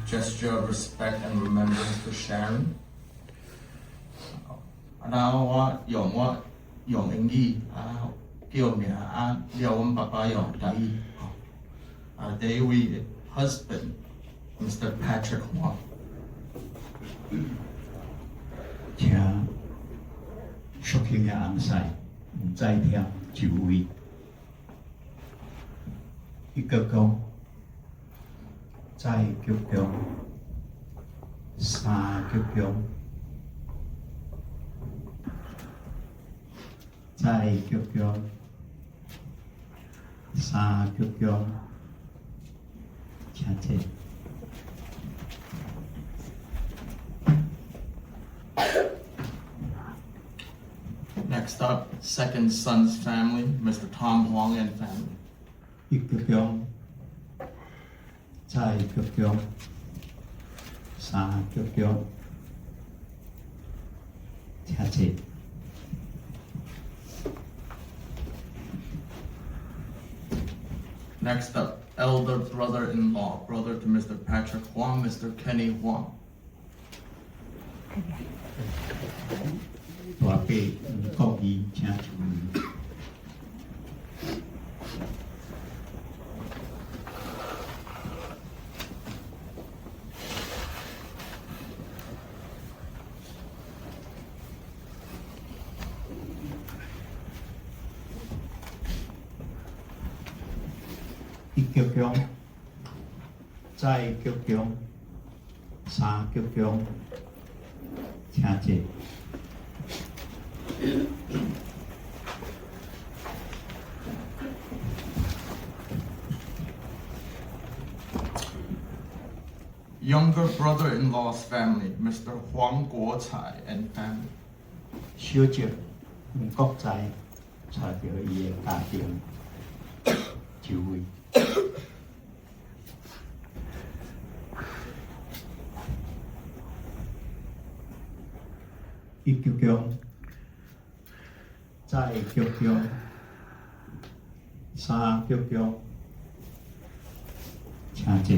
Gesture of respect and remembrance to Sharon. 然后我用英语叫名了阮爸爸用台语。David husband, Mr. Patrick Huang. 请Shew-Ching 的红婿在听就位，一个讲。在剧中，三剧中，在剧中，三剧中，请坐。Next up, second son's family, Mr. Tom Huang and family. 一剧中。在剧中，三剧中，请坐。Next up, elder brother-in-law, brother to Mr. Patrick Huang, Mr. Kenny Huang. 大伯国语请注意。剧中，在剧中，三剧中，请坐。Younger brother-in-law's family, Mr. Huang Guocai and family. 小姐国在带着伊的家庭就位。一剧中，在剧中，三剧中，请坐。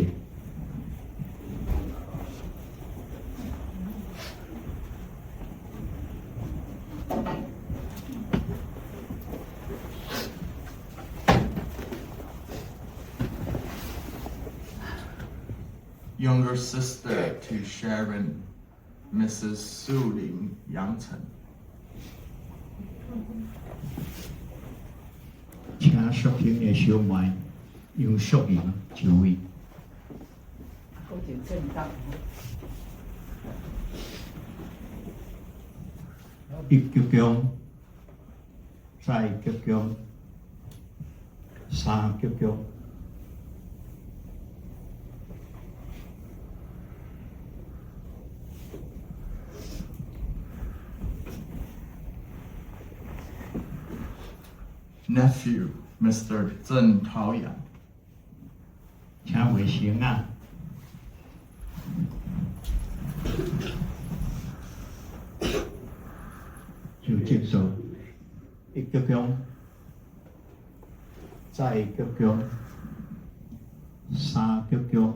Younger sister to Sharon, Mrs. Shu-Ling, Yang. 请Shew-Ching的小妹用Shu-Ling就位。一剧中，在剧中，三剧中。Nephew, Mr. Zhen Taoyang. 请卫生啊！就接受一剧中，在剧中，三剧中，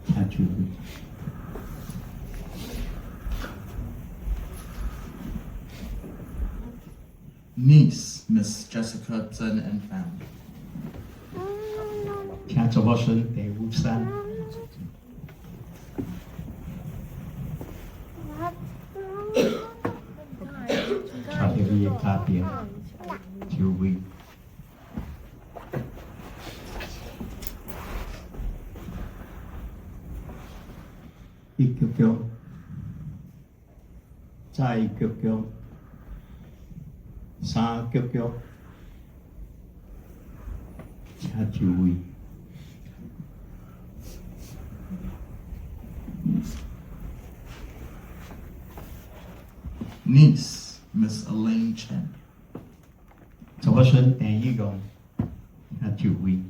请注意。Niece, Miss Jessica Zhen and family. 请祖母孙第53。带着伊的家庭就位。一腳腳，再一腳腳，三腳腳，請就位。Niece, Miss Elaine Cheng. 左孫鄭依容，請就位。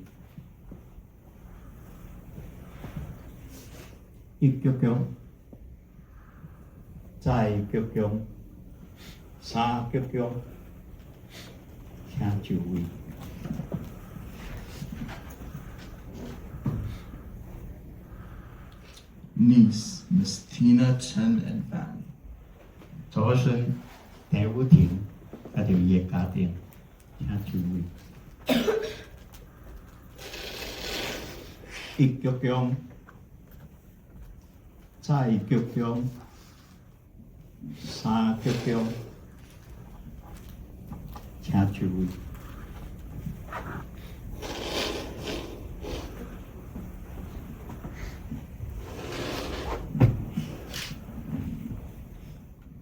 一腳腳，再一腳腳，三腳腳，請就位。Niece, Miss Tina Chen and family. 左孫鄭vũ婷，一條伊個家庭，請就位。一腳腳，再一腳腳，三腳腳，請就位。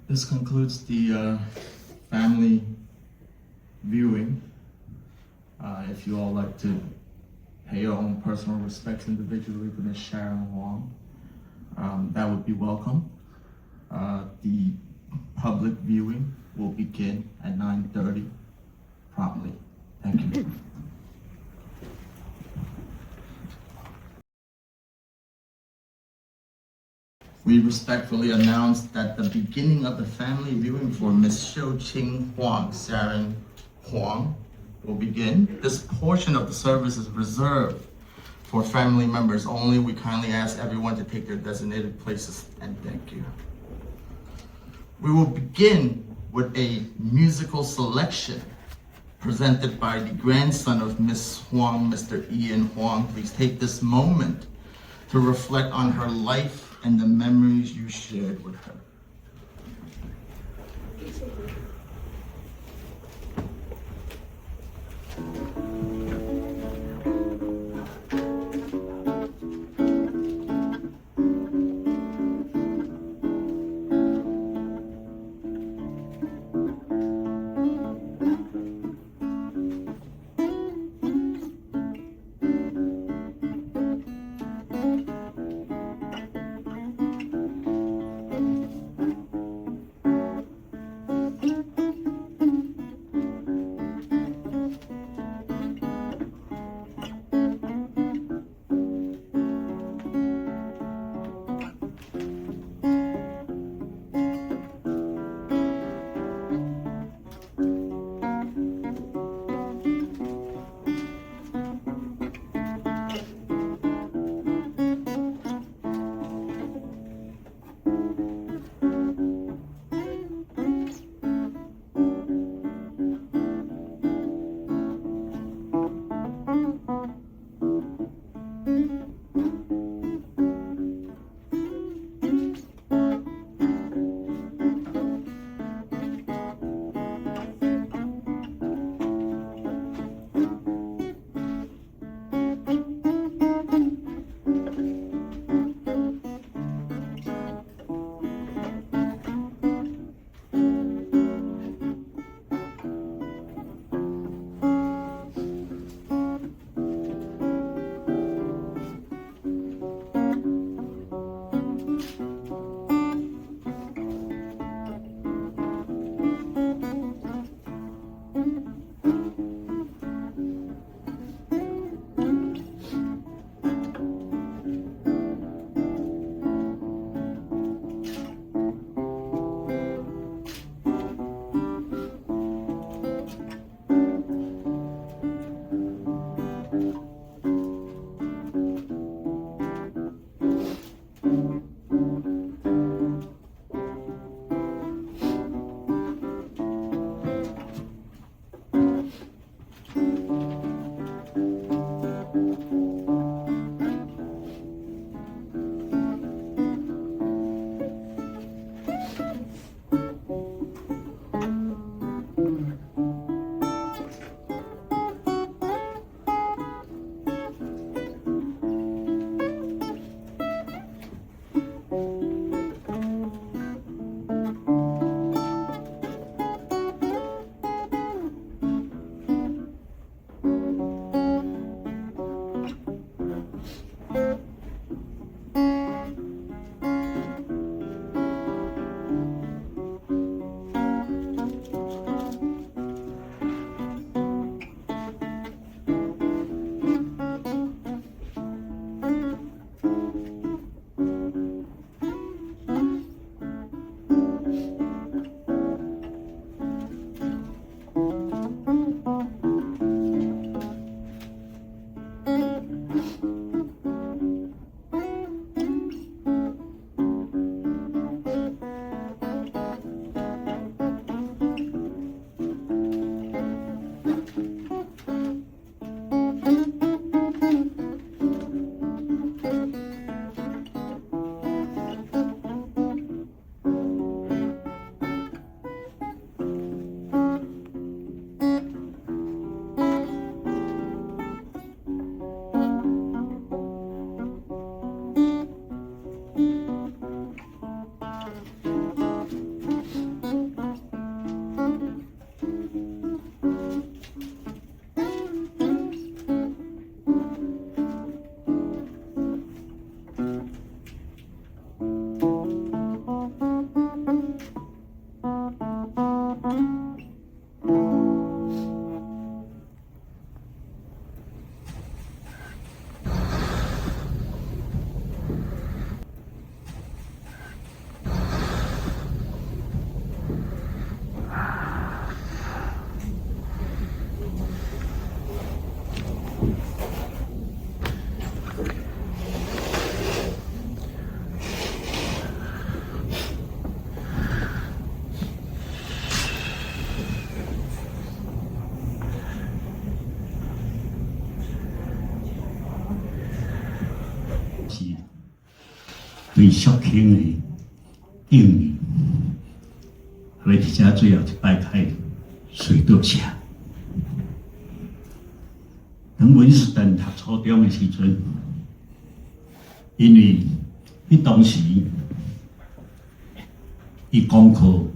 This concludes the family viewing. If you all like to pay your own personal respects individually to Miss Sharon Huang, that would be welcome. The public viewing will begin at 9:30 promptly. Thank you. We respectfully announce that the beginning of the family viewing for Miss Shew-Ching Sharon Huang will begin. This portion of the service is reserved for family members only. We kindly ask everyone to take their designated places and thank you. We will begin with a musical selection presented by the grandson of Miss Huang, Mr. Ian Huang. Please take this moment to reflect on her life and the memories you shared with her. 对Shew-Ching的敬意，还要伫遮最后一摆开水倒下。当Winston读初中的时阵，因为迄当时伊功课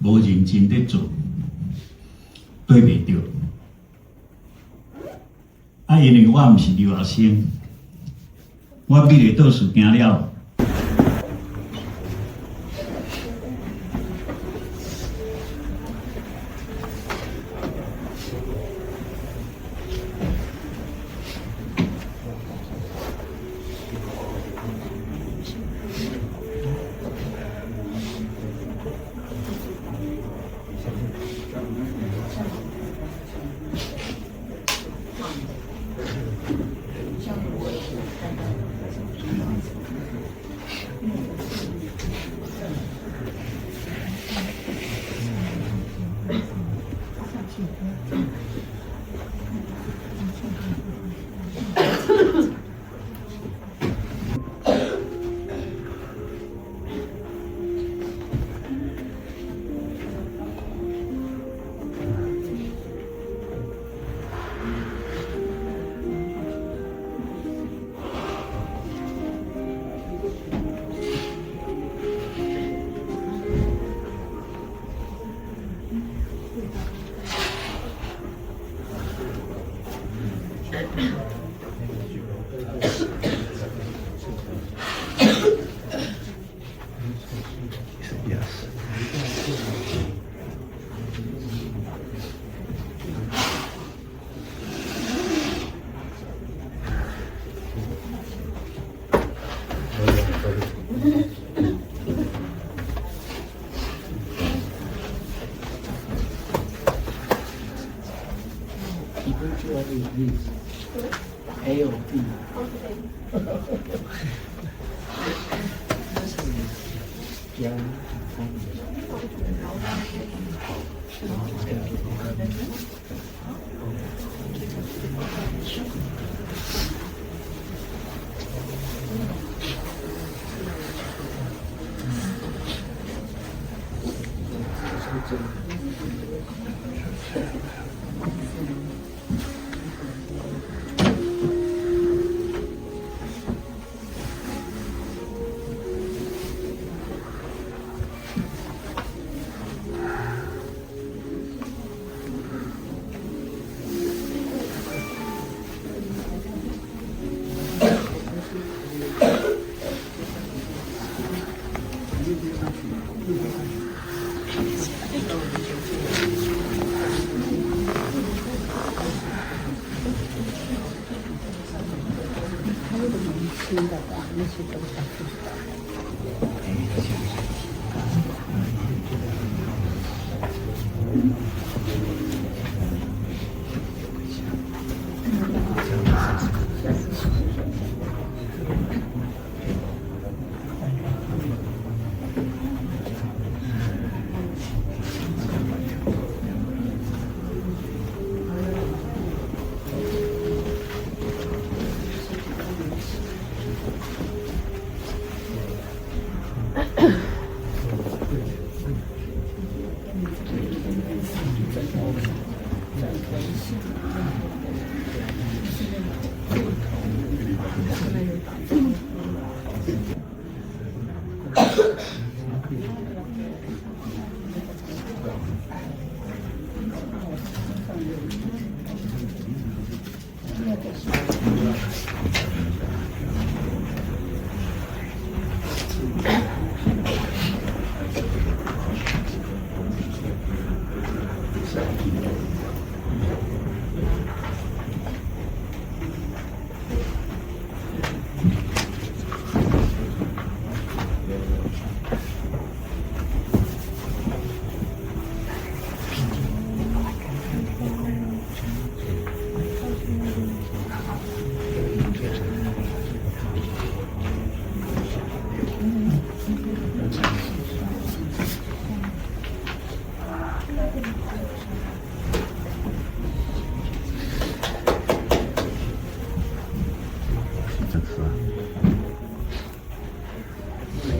无认真咧做，对袂着。因为我毋是留学生，我美丽倒数行了。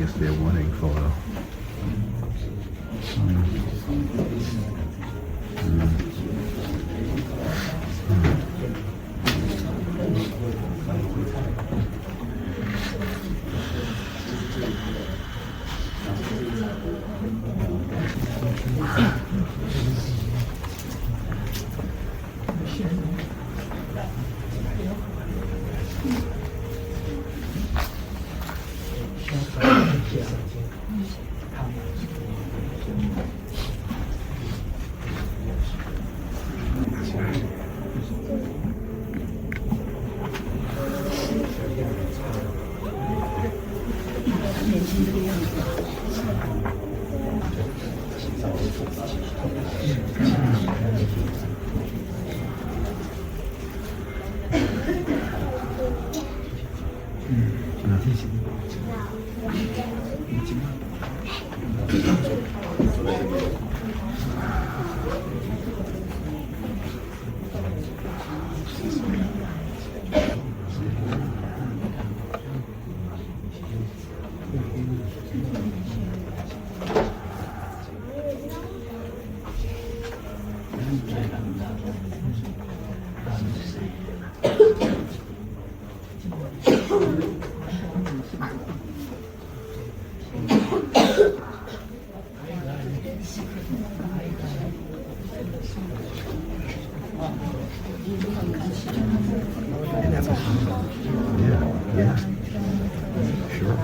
obviously a warning photo. Yeah. Sure.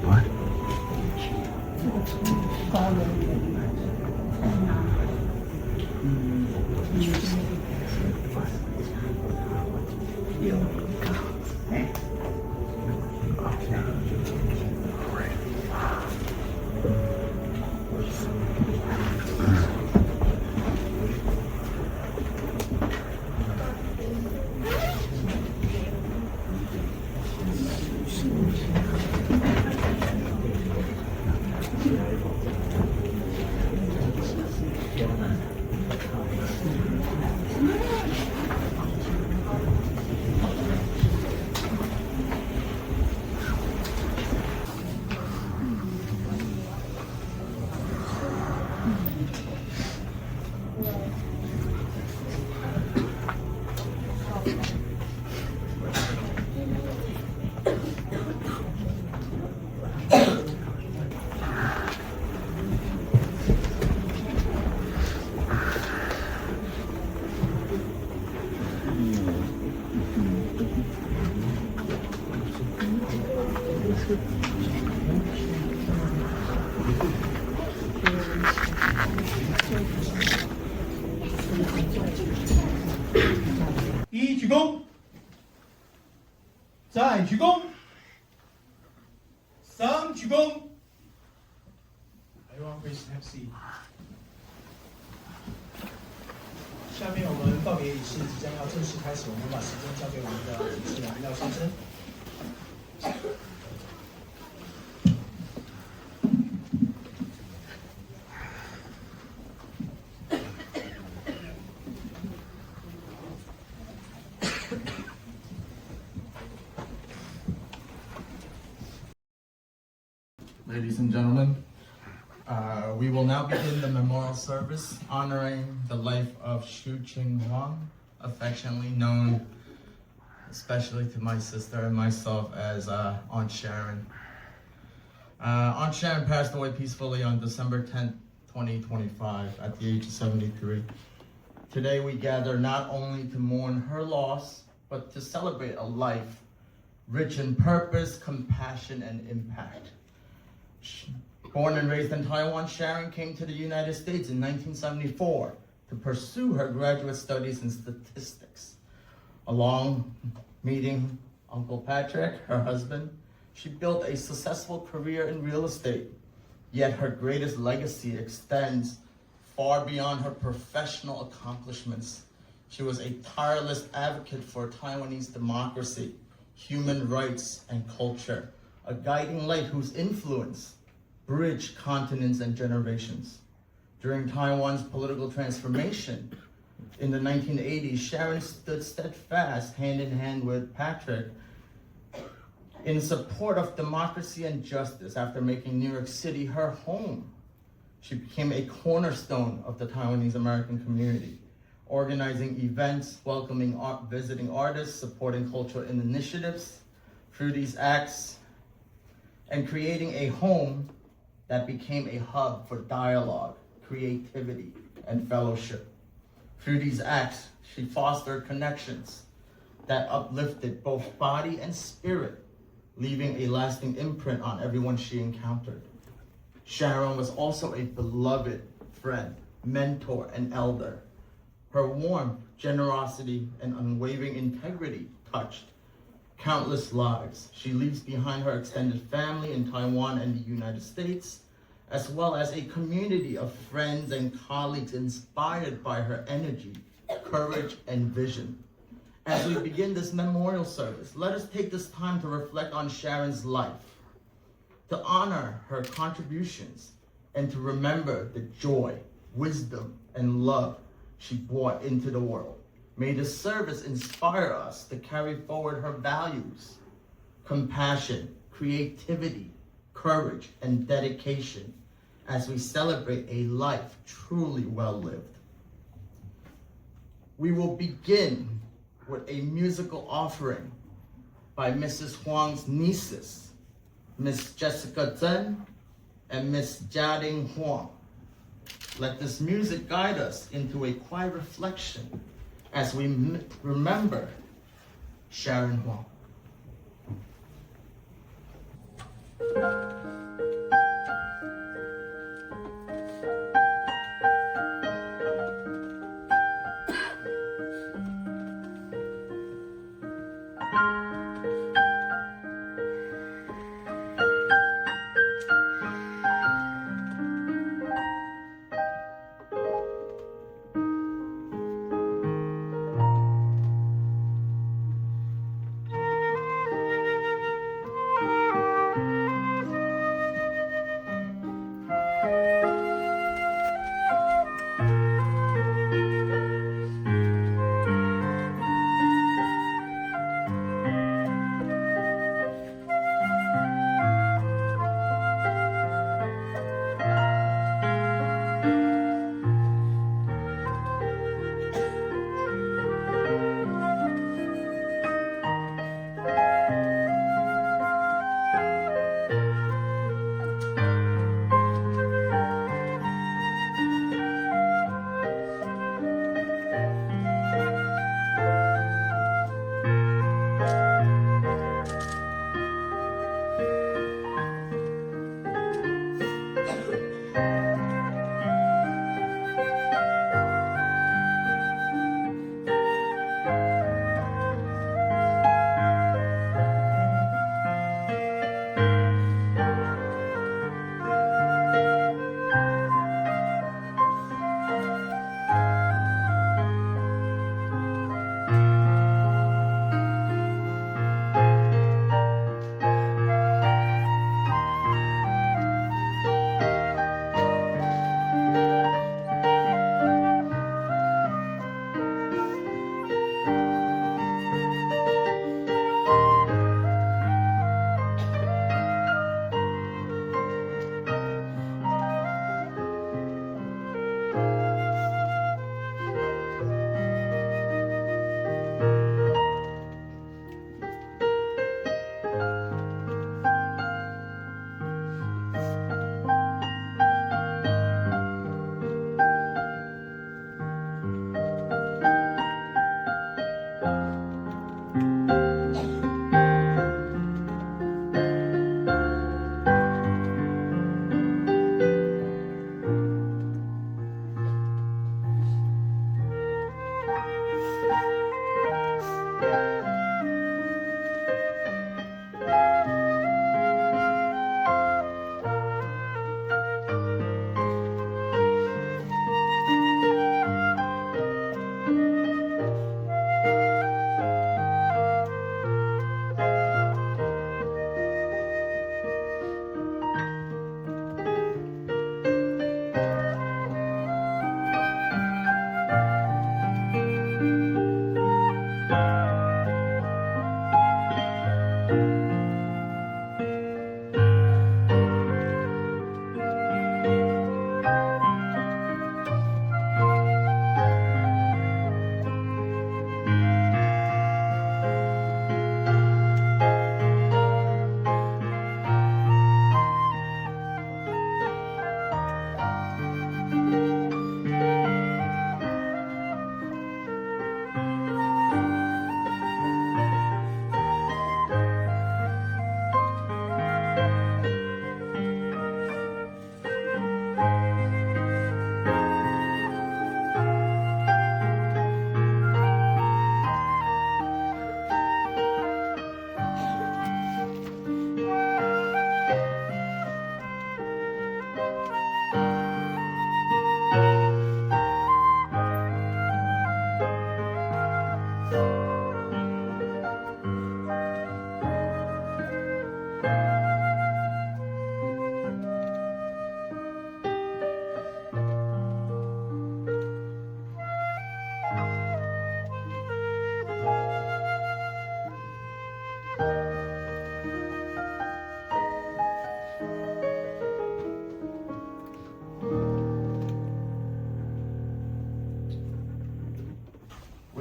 What? Great. 一鞠躬，再鞠躬，三鞠躬。Everyone please have seat. 下面我们告别仪式即将要正式开始，我们把时间交给我们的主持人廖先生。Ladies and gentlemen, we will now begin the memorial service honoring the life of Shew-Ching Huang, affectionately known, especially to my sister and myself, as Aunt Sharon. Aunt Sharon passed away peacefully on December 10th, 2025 at the age of 73. Today we gather not only to mourn her loss, but to celebrate a life rich in purpose, compassion, and impact. Born and raised in Taiwan, Sharon came to the United States in 1974 to pursue her graduate studies in statistics. Along meeting Uncle Patrick, her husband, she built a successful career in real estate. Yet her greatest legacy extends far beyond her professional accomplishments. She was a tireless advocate for Taiwanese democracy, human rights, and culture, a guiding light whose influence bridged continents and generations. During Taiwan's political transformation in the 1980s, Sharon stood steadfast hand in hand with Patrick in support of democracy and justice. After making New York City her home, she became a cornerstone of the Taiwanese American community, organizing events, welcoming visiting artists, supporting cultural initiatives. Through these acts, and creating a home that became a hub for dialogue, creativity, and fellowship. Through these acts, she fostered connections that uplifted both body and spirit, leaving a lasting imprint on everyone she encountered. Sharon was also a beloved friend, mentor, and elder. Her warmth, generosity, and unwavering integrity touched countless lives. She leaves behind her extended family in Taiwan and the United States, as well as a community of friends and colleagues inspired by her energy, courage, and vision. As we begin this memorial service, let us take this time to reflect on Sharon's life, to honor her contributions, and to remember the joy, wisdom, and love she brought into the world. May this service inspire us to carry forward her values, compassion, creativity, courage, and dedication as we celebrate a life truly well lived. We will begin with a musical offering by Mrs. Huang's nieces, Miss Jessica Zhen and Miss Chia-Lin Huang. Let this music guide us into a quiet reflection as we remember Sharon Huang.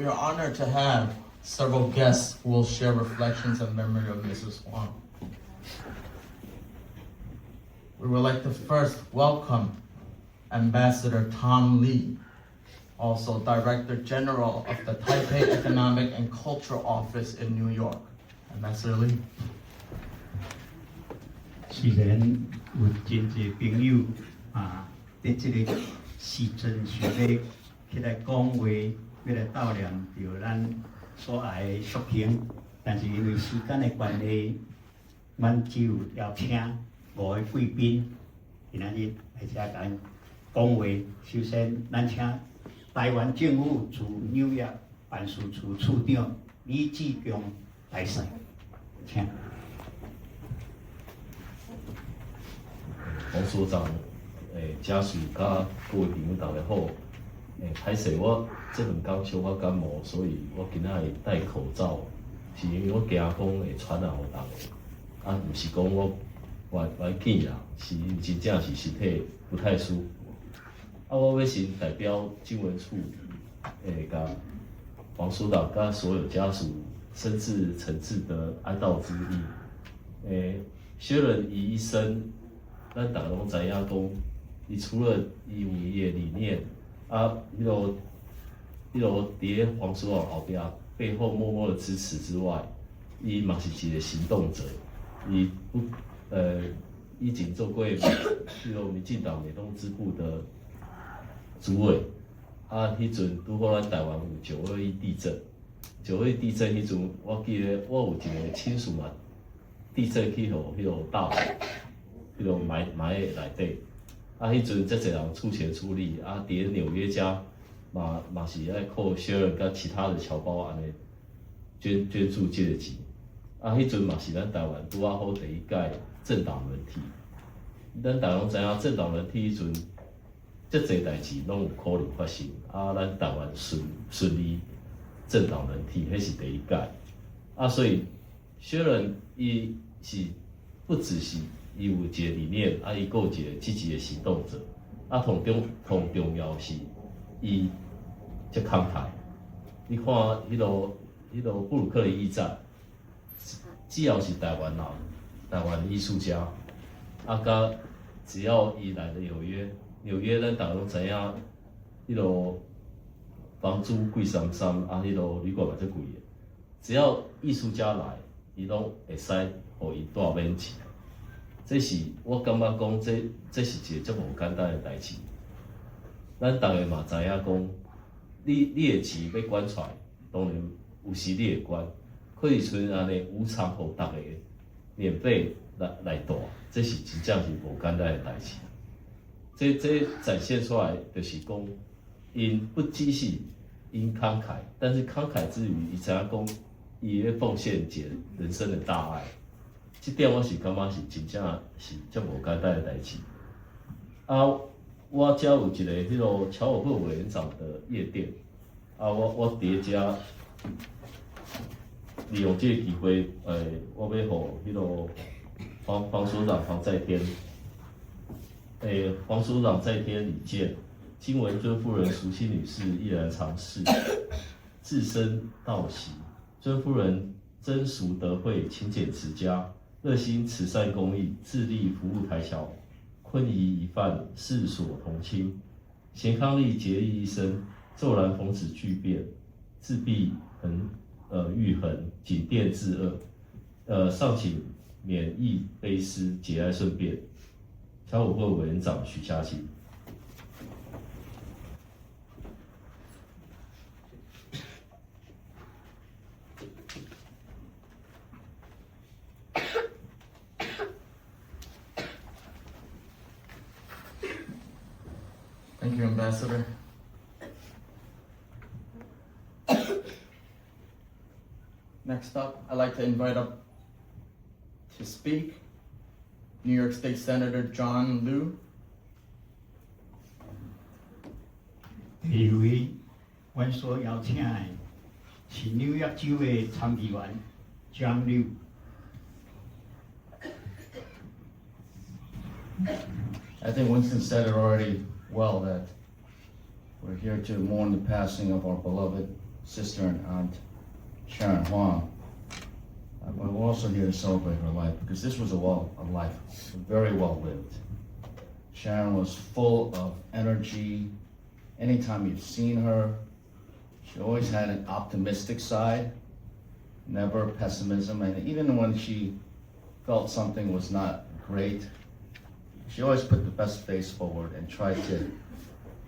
We are honored to have several guests who will share reflections in memory of Mrs. Huang. We would like to first welcome Ambassador Tom Lee, also Director General of the Taipei Economic and Cultural Office in New York. Ambassador Lee. 虽然有真侪朋友在这个时阵想要起来讲话，要来悼念着咱所爱的Shu-Ling，但是因为时间的关系，阮只有邀请5位贵宾，今仔日来遮甲咱讲话。首先，咱请台湾政府驻纽约办事处处长李志强来使，请。黄所长，家属甲各位朋友大家好。歹势我这两天小可感冒，所以我今仔会戴口罩，是因为我惊讲会传染互大家。毋是讲我怀紧啦，是真正是身体不太舒服。我要先代表经文处，甲黄所长甲所有家属深挚诚挚的哀悼之意。Sharon伊一生。咱大家拢知影讲，伊除了伊有伊的理念，迄落伫咧黄所长后壁背后默默的支持之外，伊嘛是一个行动者。以前做过迄落民进党美东支部的主委，迄阵拄好咱台湾有921地震，921地震迄阵，我记得我有一个亲属嘛，地震去互迄落大陆。迄种埋在内底，迄阵遮侪人出钱出力，伫咧纽约家嘛是爱靠 Sharon 甲其他的侨胞安尼捐助这个钱，迄阵嘛是咱台湾拄啊好第一届政党轮替，咱大家拢知影政党轮替迄阵，遮侪代志拢有可能发生，咱台湾顺利政党轮替，迄是第一届，所以 Sharon 伊是不只是。伊有一个理念，伊有一个积极的行动者，同重要是，伊遮慷慨。你看迄落布鲁克林驿站，只要是台湾人、台湾艺术家，甲只要伊来的纽约咱大家拢知影，迄落房租贵三，迄落旅馆嘛足贵的。只要艺术家来，伊拢会使互伊住免钱。这是我感觉讲，这是一个足无简单的代志。咱逐个嘛知影讲，你的钱要管出来，当然有时你会管，可是像安尼无偿互逐个免费来住，这是真正是无简单的代志。这展现出来就是讲，因不只是因慷慨，但是慷慨之余，伊知影讲，伊要奉献一个人生的大爱。这点我是感觉是真正是足无简单的代志。我遮有一个迄落侨委会委员长的夜店，我伫咧遮利用这个机会，我要互迄落黄所长黄在天，黄所长在天礼见，金文尊夫人淑清女士毅然尝试，自身道喜，尊夫人真淑德惠，勤俭持家。热心慈善公益，致力服务台侨，坤仪一范，世所同亲。贤康利节义一生，骤然逢此巨变，自闭愈恒，谨惦至恶。尚请免疫悲思，节哀顺变。侨委会委员长许嘉琪。Thank you, Ambassador. Next up, I'd like to invite up to speak New York State Senator John Liu. 第二位，阮所邀请的是纽约州的参议员 John Liu。I think Winston said it already well, that we're here to mourn the passing of our beloved sister and aunt, Sharon Huang. But we're also here to celebrate her life because this was a life very well lived. Sharon was full of energy. Anytime you've seen her, she always had an optimistic side, never pessimism. And even when she felt something was not great, she always put the best face forward and tried to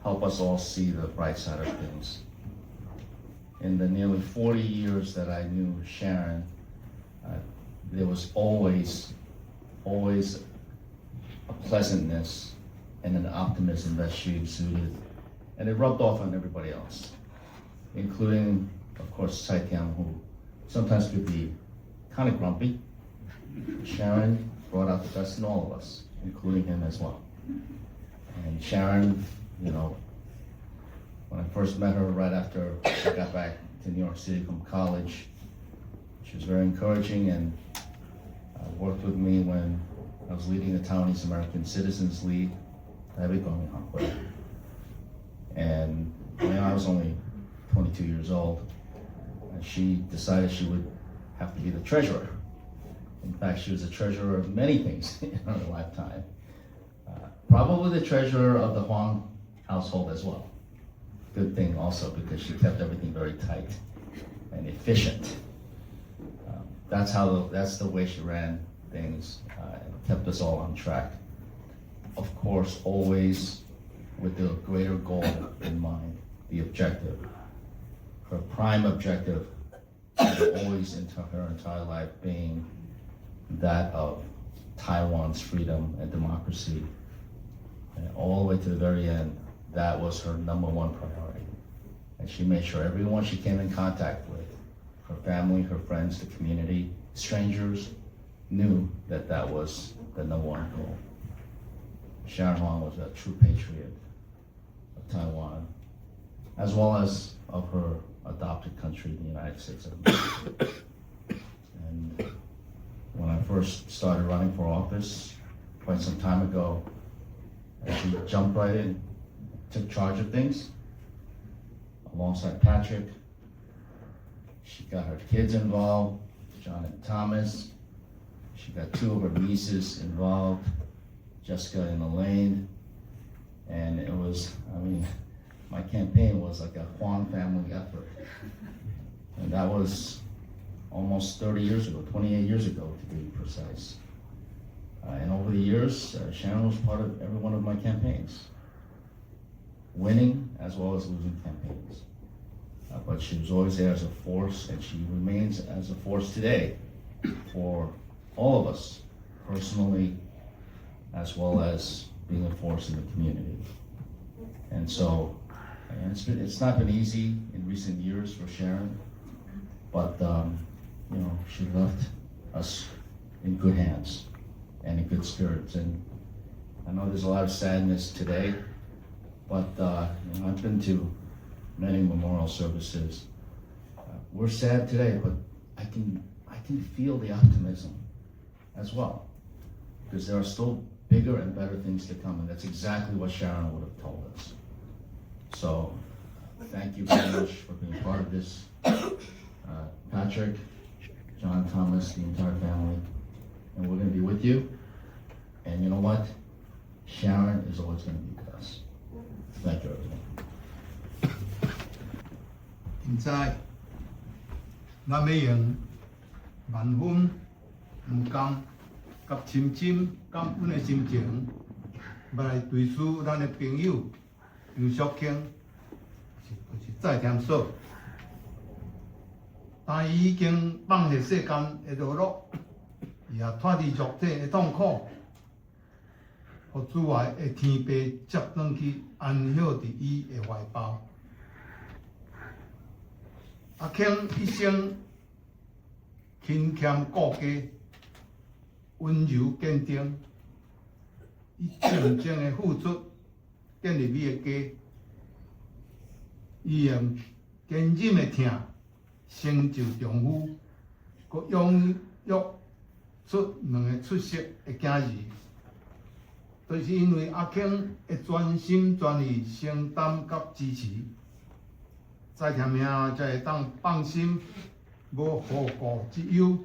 help us all see the bright side of things. In the nearly 40 years that I knew Sharon, there was always a pleasantness and an optimism that she exuded, and it rubbed off on everybody else, including, of course, Tien, who sometimes could be kind of grumpy. Sharon brought out the best in all of us, including him as well. And Sharon, you know, when I first met her right after I got back to New York City from college, she was very encouraging and worked with me when I was leading the Taiwanese American Citizens League. And when I was only 22 years old, she decided she would have to be the treasurer. In fact, she was the treasurer of many things in her lifetime. Probably the treasurer of the Huang household as well. Good thing also because she kept everything very tight and efficient. That's the way she ran things and kept us all on track. Of course, always with the greater goal in mind, the objective. Her prime objective always in her entire life being that of Taiwan's freedom and democracy. And all the way to the very end, that was her number one priority. And she made sure everyone she came in contact with, her family, her friends, the community, strangers, knew that that was the number one goal. Sharon Huang was a true patriot of Taiwan, as well as of her adopted country, the United States of America. And when I first started running for office, quite some time ago, she jumped right in, took charge of things, alongside Patrick. She got her kids involved, John and Thomas. She got two of her nieces involved, Jessica and Elaine. And it was, I mean, my campaign was like a Huang family effort. And that was almost 30 years ago, 28 years ago to be precise. And over the years, Sharon was part of every one of my campaigns, winning as well as losing campaigns. But she was always there as a force, and she remains as a force today for all of us, personally, as well as being a force in the community. And so, it's not been easy in recent years for Sharon, but you know, she left us in good hands and in good spirits. And I know there's a lot of sadness today, but you know, I've been to many memorial services. We're sad today, but I can feel the optimism as well, because there are still bigger and better things to come, and that's exactly what Sharon would have told us. So, thank you very much for being part of this. Patrick, John, Thomas, the entire family, and we're going to be with you. And you know what? Sharon is always going to be with us. Thank you, everyone. 现在，咱要用万分不甘、甲深深感恩的心情，来对此咱的朋友Shew-Ching，就是再添说，但伊已经放下世间的劳碌，也脱离肉体的痛苦，互主爱的天父接转去安歇伫伊的怀抱。阿庆一生勤俭顾家，温柔坚定，伊静静的付出，建立伊的家。伊用坚忍的疼，成就丈夫，佮养育出两个出色的囝儿。就是因为阿庆会全心全意承担甲支持，在听命才会当放心，无后顾之忧，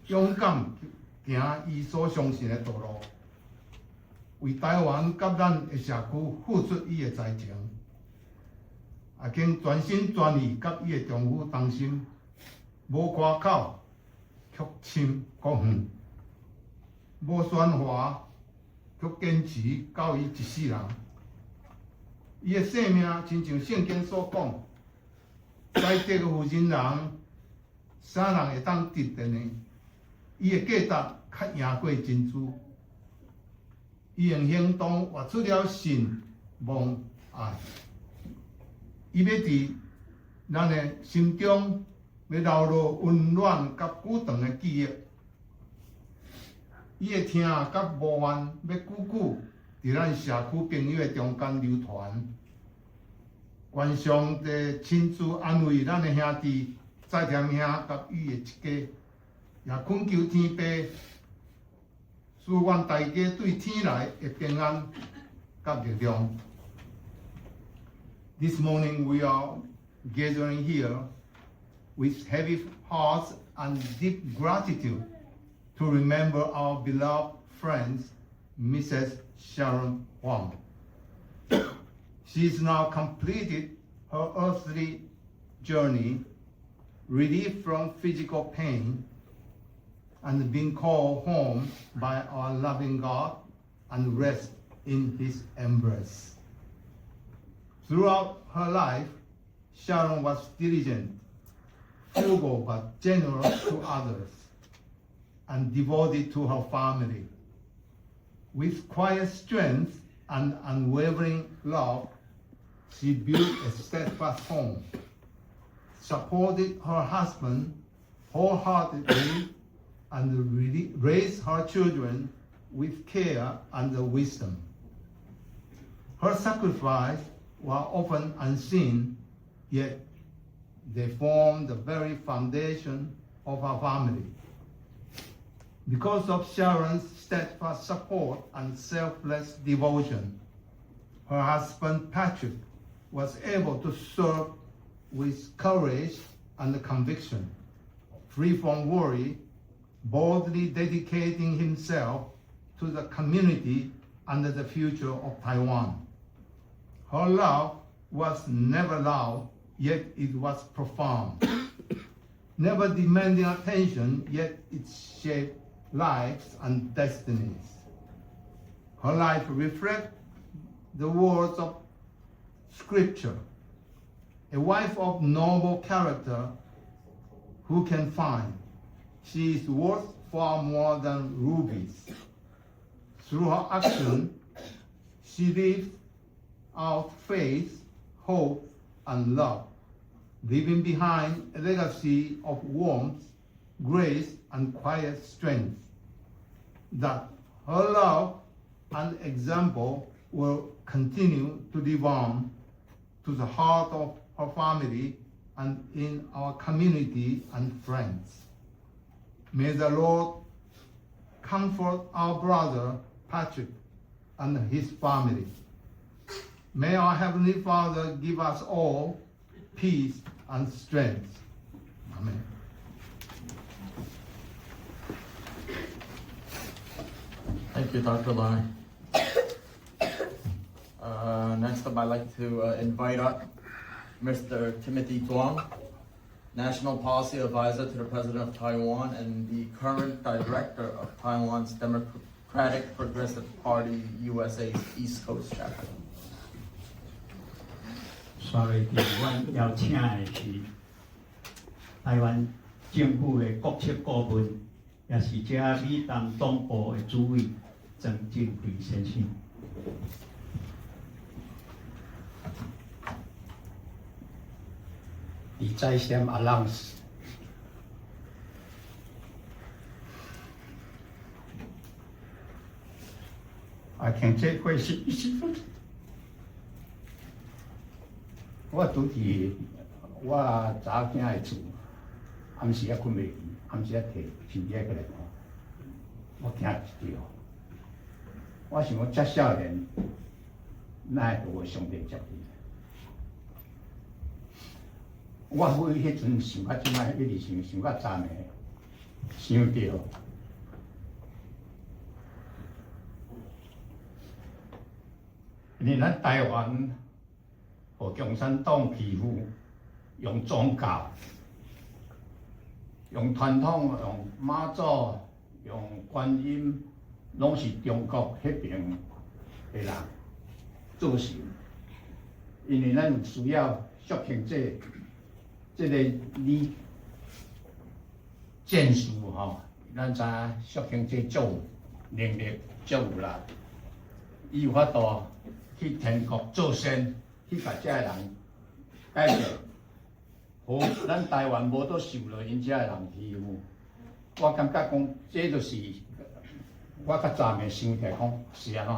勇敢行伊所相信的道路，为台湾甲咱的社区付出伊的才情，也经全心全意甲伊的丈夫同心，无夸口，却深国远，无喧哗，却坚持到伊一世人。伊的生命亲像圣经所讲，在这个负心人，啥人会当得的呢？伊的价值较赢过珍珠。伊用行动活出了信、望、爱。伊要伫咱的心中，要留落温暖甲久长的记忆。伊的听甲无怨，要久久伫咱社区朋友的中间流传。愿上帝亲自安慰咱的兄弟，在天兄甲伊的一家，也恳求天父，使阮大家对天来的平安甲力量。This morning we are gathering here with heavy hearts and deep gratitude to remember our beloved friend, Mrs. Sharon Huang. She has now completed her earthly journey, relieved from physical pain, and been called home by our loving God and rest in His embrace. Throughout her life, Sharon was diligent, frugal but generous to others, and devoted to her family. With quiet strength and unwavering love, she built a steadfast home, supported her husband wholeheartedly, and raised her children with care and wisdom. Her sacrifices were often unseen, yet they formed the very foundation of our family. Because of Sharon's steadfast support and selfless devotion, her husband Patrick was able to serve with courage and conviction, free from worry, boldly dedicating himself to the community and the future of Taiwan. Her love was never loud, yet it was profound. Never demanding attention, yet it shaped lives and destinies. Her life reflects the words of Scripture. A wife of noble character who can find. She is worth far more than rubies. Through her action, she lives out faith, hope, and love, leaving behind a legacy of warmth, grace, and quiet strength. That her love and example will continue to live on to the heart of her family and in our community and friends. May the Lord comfort our brother Patrick and his family. May our Heavenly Father give us all peace and strength. Amen. Thank you, Dr. Lai. Next up, I'd like to invite up Mr. Timothy Chuang, National Policy Advisor to the President of Taiwan and the current Director of Taiwan's Democratic Progressive Party USA's East Coast Chapter. 所以，阮邀请的是台湾政府的国策顾问，也是这美东总部的主委曾俊辉先生。The Zai-Xiam Alliance. I can take question. 我拄伫我查囝的厝，暗时困袂去，暗时摕手机过来看，我惊一跳。我想讲，遮少年，哪会有上帝接你？我迄阵想到即摆一直想到昨暝，想着，因为咱台湾互共产党欺负，用宗教、用传统、用妈祖、用观音，拢是中国迄边的人做事。因为咱有需要Shew-Ching这个理战术吼，咱知影Shew-Ching这足有能力、足有力，伊有法度去天国做先，去甲遮个人改变，互咱台湾无都受了因遮个人欺负。我感觉讲，这就是我较早暝想起来讲，是安怎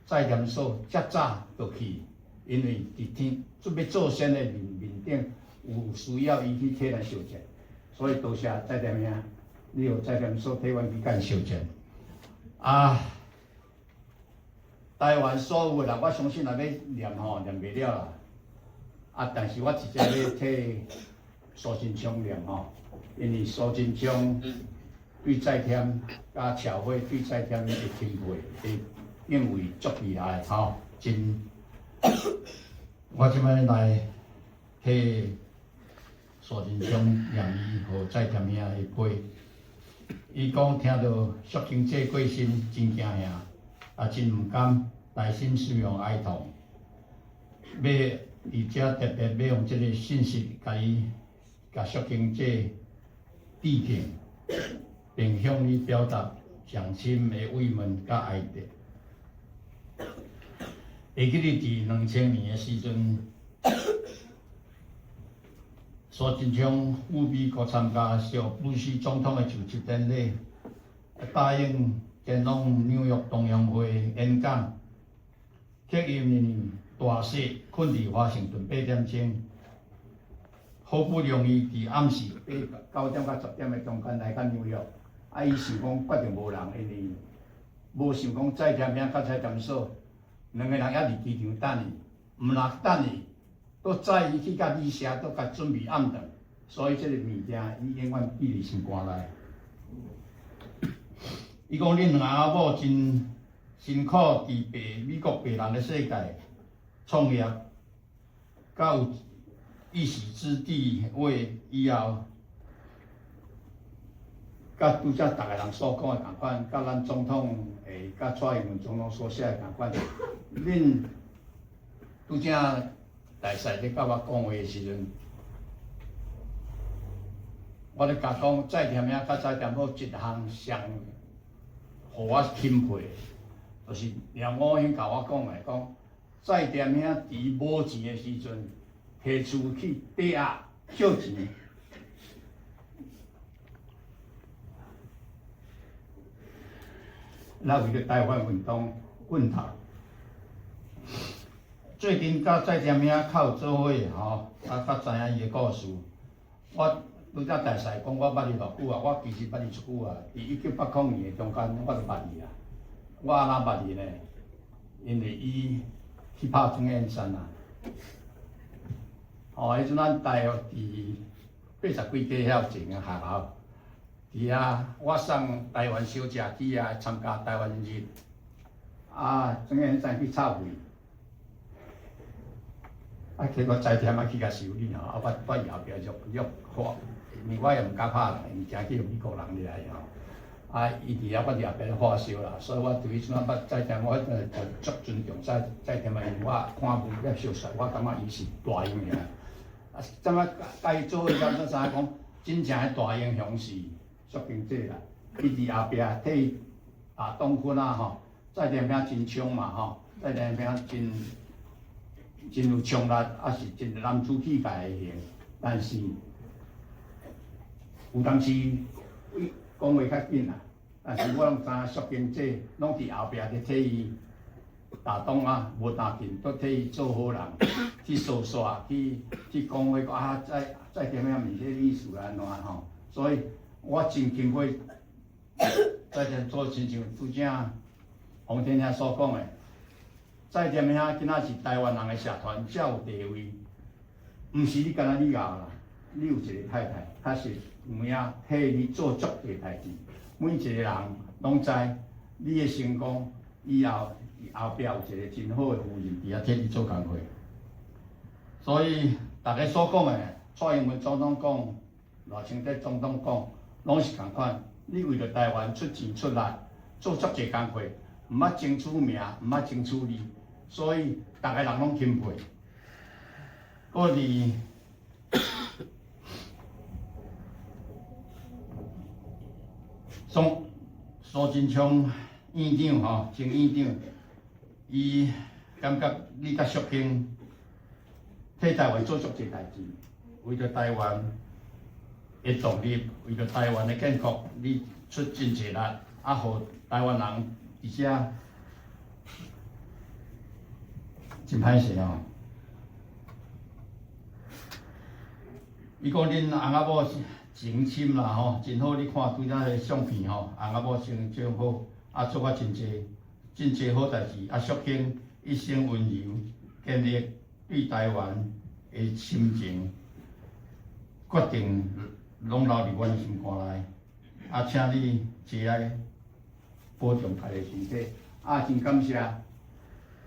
再严肃遮早就去。因为伫天准备做先的面顶有需要伊去替咱收钱，所以多谢在点兄，你有在点所替阮去干收钱。啊，台湾所有啦，我相信若要念吼念袂了啦。啊，但是我直接要替苏贞昌念吼，因为苏贞昌对在添甲侨会对在添的钦佩的敬畏足厉害吼，真。我即摆来替苏贞昌念伊互在添兄的杯。伊讲听到Shew-Ching这过身真惊吓，也真毋甘内心使用哀痛。要伫遮特别要用即个信息，甲Shew-Ching这致敬，并向你表达上深的慰问甲哀悼。会记得伫2000年的时阵，苏贞昌赴美国参加小布什总统的就职典礼，答应前往纽约同乡会演讲，却因为大雪困伫华盛顿8点钟，好不容易伫暗时9点到10点的中间来到纽约，啊，伊想讲决定无人，因为无想讲再添兄甲蔡添嫂。两个人还伫机场等伊，毋若等伊，搁载伊去甲旅社，搁甲准备暗顿，所以这个物件伊永远记伫心肝内。伊讲恁两个阿某真辛苦伫美国白人的世界创业，甲有一席之地，为以后，甲拄则逐个人所讲的同款，甲咱总统甲蔡英文总统所写的同款。恁拄则大使咧甲我讲话的时阵，我咧甲讲再添兄甲再添好一项上，互我钦佩，就是梁武兄甲我讲的，讲再添兄伫无钱的时阵，提出去抵押借钱。来为了台湾运动奋斗，最近甲在添兄较有做伙吼，较知影伊的故事。我拄则大使讲我捌伊偌久啊，我其实捌伊足久啊。伫1980年的中间，我就捌伊啊。我安怎捌伊呢？因为伊去拍钟燕山啊。迄阵咱大学伫80几家遐有一个学校。伫啊，我送台湾小姐去啊参加台湾日，啊，钟燕山去插会，啊，结果再添啊去甲修理吼，啊，我以后边约好，因为我也毋敢拍人，因为惊去美国人来吼，啊，伊伫遐我伫后边发烧啦，所以我对迄阵啊捌再添，我足尊重再添啊，因为我看无遐小帅，我感觉伊是大英雄，啊，怎啊甲伊做伙了，咱知影讲真正的大英雄是。Shew-Ching这啦，伊伫后壁替东坤啊吼，再添兄真冲嘛吼，再添兄真有冲力，啊是真男子气概的型，但是有当时讲话较紧啦，但是我拢知影Shew-Ching这拢伫后壁咧替伊打东啊，无打紧，都替伊做好人，去说说，去讲话讲啊，再添兄毋是意思安怎吼，所以。我真钦佩，再添做亲像拄则洪天兄所讲的，再添兄今仔是台湾人的社团，才有地位，毋是你干那你熬啦，你有一个太太，她是有影替你做足个代志。每一个人拢知你的成功以后后壁有一个真好的夫人伫遐替你做工课。所以大家所讲的，蔡英文总统讲，赖清德总统讲，拢是共款。你为了台湾出钱出力，做足侪工课，毋捌争取名，毋捌争取利，所以大家人拢钦佩。搁伫苏贞昌院长吼，前院长，伊感觉你甲Shew-Ching替台湾做足侪代志，为着台湾的独立，为着台湾的建国，你出真侪力，互台湾人而且真歹势吼。伊讲恁翁仔某真深啦吼，真好。你看对咱个相片吼，翁仔某真好，做啊真侪好代志。Shew-Ching一生温柔坚毅，对台湾的心情决定拢留伫阮的心肝内。请你节来保重家己身体。真感谢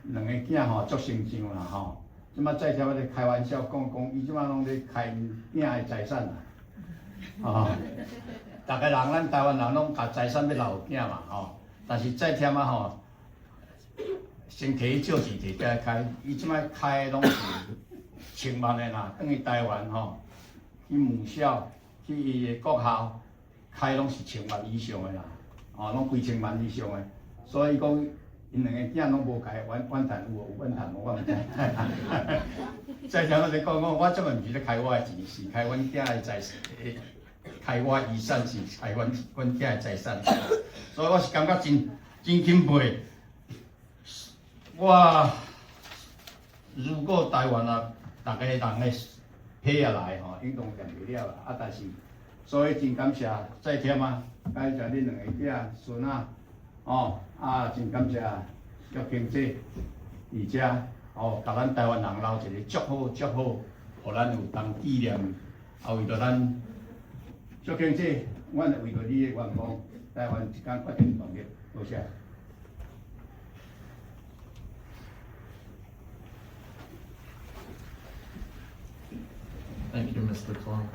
两个囝吼，足成长啦吼。即摆再条咧开玩笑讲，伊即摆拢咧开囝的财产啦，大家人咱台湾人拢把财产要留给囝嘛吼，但是再添吼，先摕少钱摕起来开，伊即摆开的拢是千万的啦，等于台湾吼，去母校去伊的国校开拢是千万以上的啦，拢几千万以上的，所以讲。因两个囝拢无开，阮谈有阮谈无，我毋知。再听我咧讲，我即阵毋是咧开我的钱，是开阮囝的财产，开我遗产是开阮囝的财产，所以我是感觉真钦佩。如果台湾大家人个配下来吼，应当干袂了啦。但是，所以真感谢再添感谢恁两个囝孙仔。真感谢Shew-Ching姐，而且甲咱台湾人留一个足好，互咱有当纪念。为着咱Shew-Ching姐，阮会为着你的愿望，台湾一天决定团结，多谢。Thank you, Mr. Clark.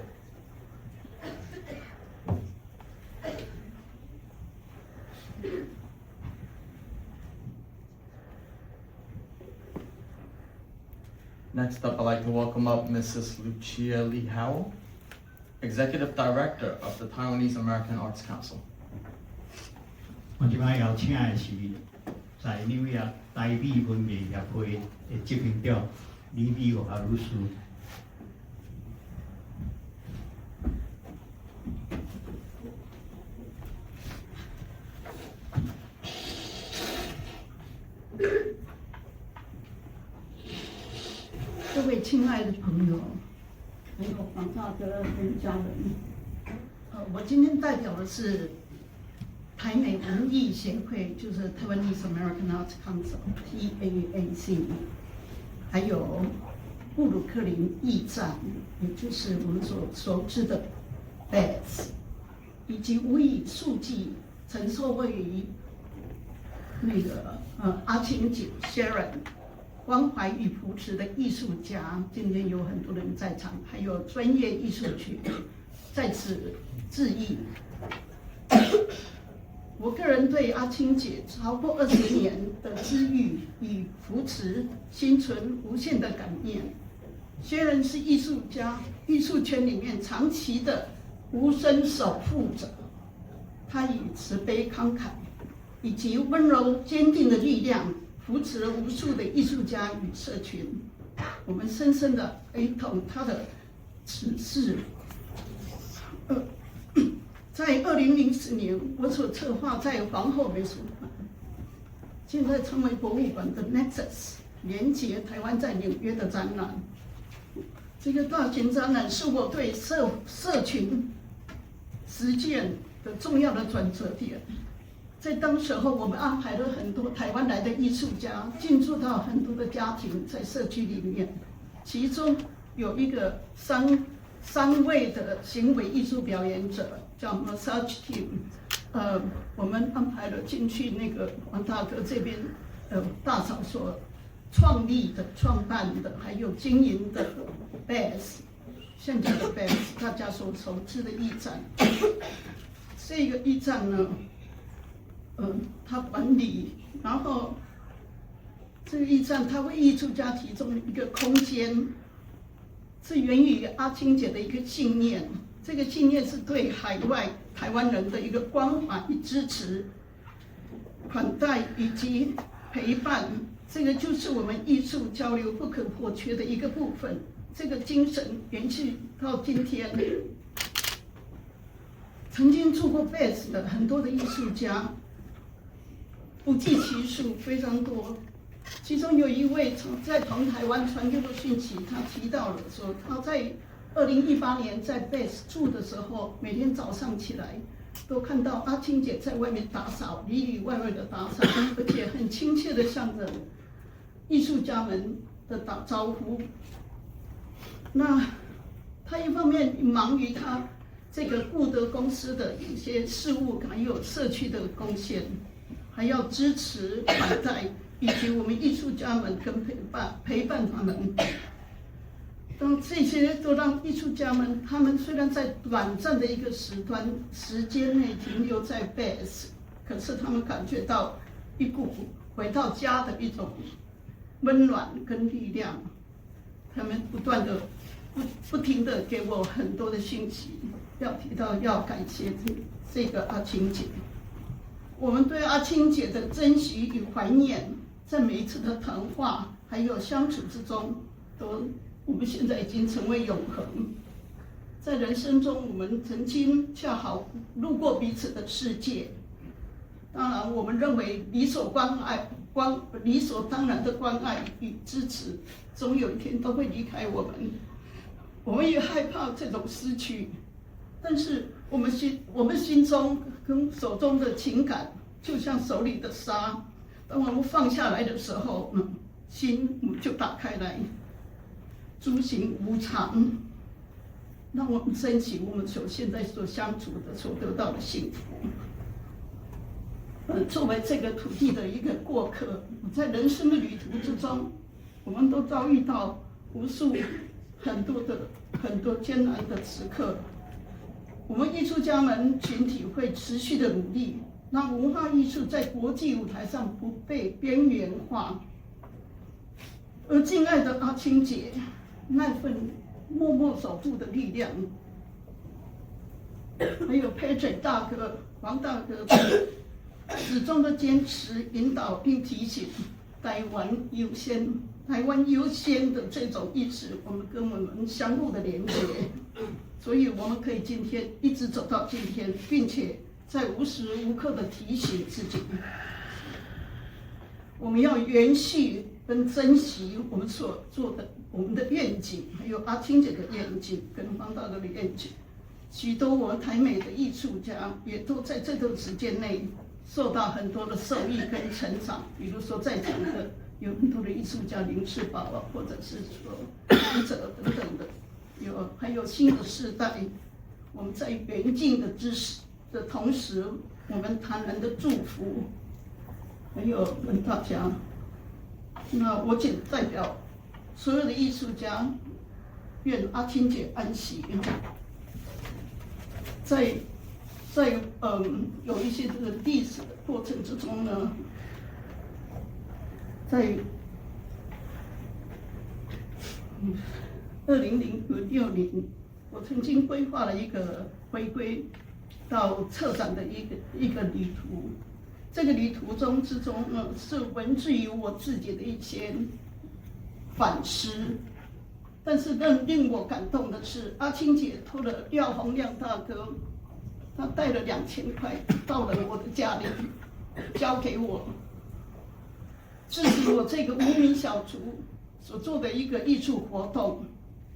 Next up, I'd like to welcome up Mrs. Luchia Li Howell, Executive Director of the Taiwanese American Arts Council. 我即摆邀请的是在纽约台美文艺协会的执行长李美华律师。各位亲爱的朋友，还有广大的家人，我今天代表的是台美文艺协会，就是 Taiwanese American Arts Council（TAAC），还有布鲁克林艺展，也就是我们所熟知的 BETS， 以及无以数计曾受惠于那个阿青姐 Sharon。关怀与扶持的艺术家，今天有很多人在场，还有专业艺术群，在此致意。我个人对阿青姐超过20年的知遇与扶持，心存无限的感念。虽然是艺术家，艺术圈里面长期的无声守护者，她以慈悲慷慨以及温柔坚定的力量。扶持了无数的艺术家与社群，我们深深的认同他的指示。在2004年，我所策划在皇后美术馆，现在成为博物馆的 Nexus， 连接台湾在纽约的展览。这个大型展览是我对社群实践的重要的转折点。在当时候，我们安排了很多台湾来的艺术家进驻到很多的家庭，在社区里面，其中有一个3位的行为艺术表演者，叫 Montage team。我们安排了进去那个王大哥这边，大嫂所创立的、创办的，还有经营的 BAS， 现在的 BAS 大家所熟知的驿站。这个驿站呢，他管理，然后这个驿站他为艺术家提供一个空间，是源于阿青姐的一个信念。这个信念是对海外台湾人的一个关怀与支持、款待以及陪伴。这个就是我们艺术交流不可或缺的一个部分。这个精神延续到今天。曾经住过 BAS 的很多的艺术家，不计其数，非常多。其中有一位从台湾传给我讯息，他提到了说他在2018年在 BAS 住的时候，每天早上起来都看到阿青姐在外面打扫，里里外外的打扫，而且很亲切的向着艺术家们的打招呼。那他一方面忙于他这个顾德公司的一些事务，还有社区的贡献，还要支持款待，以及我们艺术家们跟陪伴他们。当这些都让艺术家们，他们虽然在短暂的一个时间内停留在 BAS， 可是他们感觉到一股回到家的一种温暖跟力量。他们不停的给我很多的讯息，要感谢这个阿青姐。我们对阿青姐的珍惜与怀念，在每一次的谈话还有相处之中，我们现在已经成为永恒。在人生中，我们曾经恰好路过彼此的世界，当然，我们认为理所当然的关爱与支持，总有一天都会离开我们。我们也害怕这种失去，但是我们心中跟手中的情感，就像手里的沙，当我们放下来的时候，心就打开来。诸行无常，让我们珍惜我们现在所相处的、所得到的幸福。作为这个土地的一个过客，在人生的旅途之中，我们都遭遇到无数很多艰难的时刻。我们艺术家们群体会持续的努力，让文化艺术在国际舞台上不被边缘化。而敬爱的阿青姐那份默默守护的力量，还有 Patrick 大哥、王大哥始终的坚持、引导并提醒台湾优先的这种意识，我们跟我们相互的连接，所以我们可以今天一直走到今天，并且在无时无刻的提醒自己，我们要延续跟珍惜我们所做的我们的愿景，还有阿青姐的愿景跟方大哥的愿景。许多我们台美的艺术家也都在这段时间内受到很多的受益跟成长，比如说在场的有很多的艺术家林世宝啊，或者是说学者等等的，还有新的世代，我们在远近的知识的同时，我们坦然的祝福，还有跟大家。那我仅代表所有的艺术家，愿阿青姐安息。在有一些这个历史的过程之中呢，在2006年，我曾经规划了一个回归到策展的一个旅途。这个旅途之中呢，是文字于我自己的一些反思。但是更令我感动的是，阿青姐托了廖洪亮大哥，他带了2000块到了我的家里，交给我，支持我这个无名小卒所做的一个艺术活动。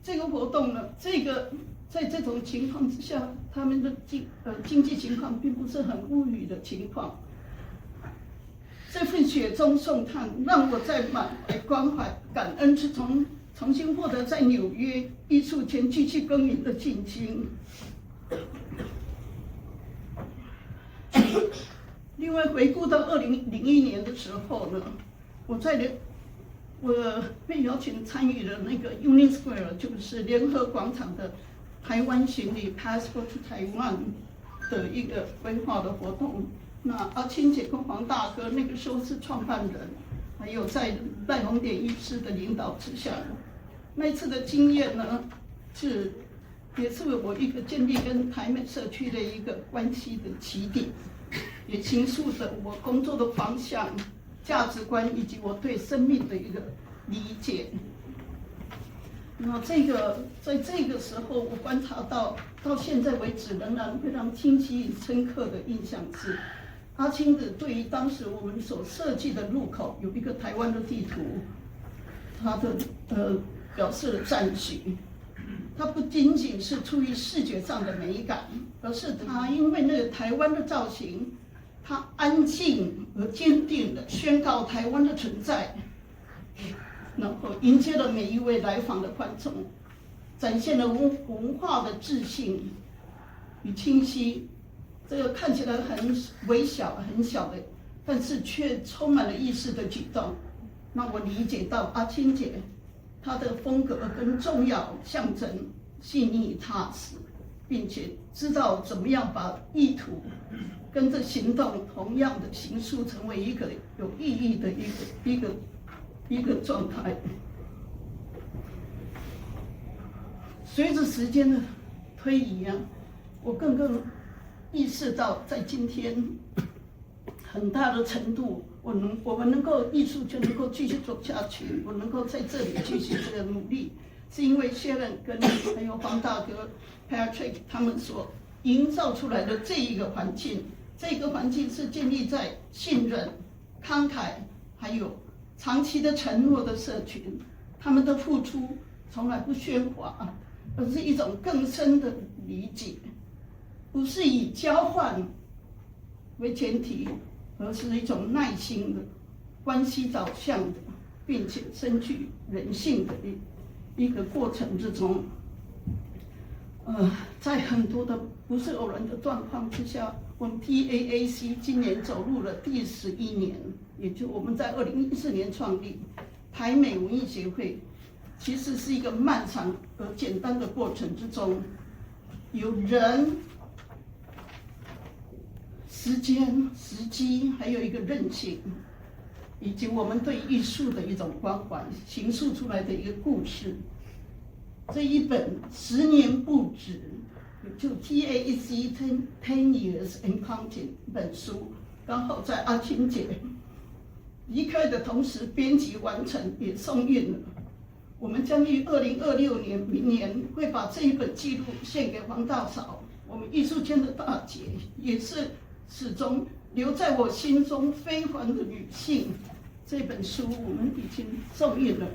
这个活动呢，在这种情况之下，他们的经济情况并不是很富裕的情况。这份雪中送炭，让我在满怀关怀、感恩之中，重新获得在纽约艺术圈继续耕耘的信心。另外，回顾到2001年的时候呢，我被邀请参与了那个 Union Square， 就是联合广场的台湾行李 Passport to Taiwan 的一个规划的活动。那阿青姐跟黄大哥那个时候是创办人，还有在赖鸿典医师的领导之下，那一次的经验呢，也是我一个建立跟台美社区的一个关系的起点，也倾诉着我工作的方向、价值观以及我对生命的一个理解。那在这个时候，我观察到现在为止仍然非常清晰与深刻的印象是，阿青的对于当时我们所设计的入口有一个台湾的地图，他的表示了赞许。它不仅仅是出于视觉上的美感，而是它因为那个台湾的造型，它安静而坚定地宣告台湾的存在，然后迎接了每一位来访的观众，展现了文化的自信与清晰。这个看起来很微小、很小的，但是却充满了意识的举动。那我理解到阿青姐她的风格跟重要象征细腻踏实，并且知道怎么样把意图跟着行动同样的形塑成为一个有意义的一个状态。随着时间的推移啊，我更意识到，在今天很大的程度，我们能够艺术圈能够继续走下去，我能够在这里继续这个努力，是因为 Sharon 跟还有黄大哥 Patrick 他们所营造出来的这一个环境。这个环境是建立在信任、慷慨，还有长期的承诺的社群。他们的付出从来不喧哗，而是一种更深的理解，不是以交换为前提，而是一种耐心的、关系导向的，并且深具人性的一个过程之中。在很多的不是偶然的状况之下，我们 TAAC 今年走入了第11年，也就我们在2014年创立台美文艺协会，其实是一个漫长而简单的过程之中，有人、时间、时机，还有一个韧性，以及我们对艺术的一种关怀，形塑出来的一个故事。这一本10年不止，就 TAAC 10 years and counting 本书，刚好在阿青姐离开的同时编辑完成，也送运了。我们将于2026年明年会把这一本记录献给黄大嫂，我们艺术圈的大姐，也是始终留在我心中非凡的女性。这本书我们已经送运了。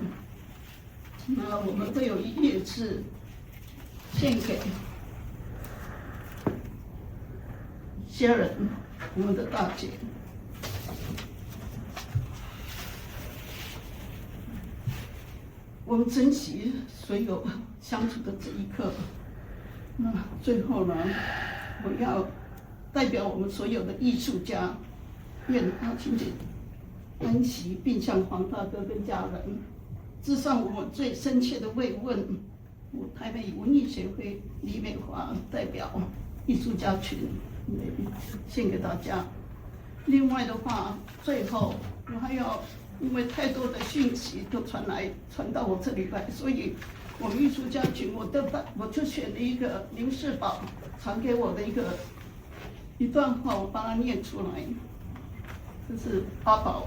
那我们会有一页是献给 Sharon 我们的大姐。我们珍惜所有相处的这一刻。那最后呢，我要代表我们所有的艺术家，愿阿青姐安息，并向黄大哥跟家人致上我们最深切的慰问。我台北文艺协会李美华代表艺术家群献给大家。另外的话，最后我还要，因为太多的讯息都传到我这里来，所以我们艺术家群我就选了一个林世宝传给我的一段话，我帮他念出来。这是阿宝，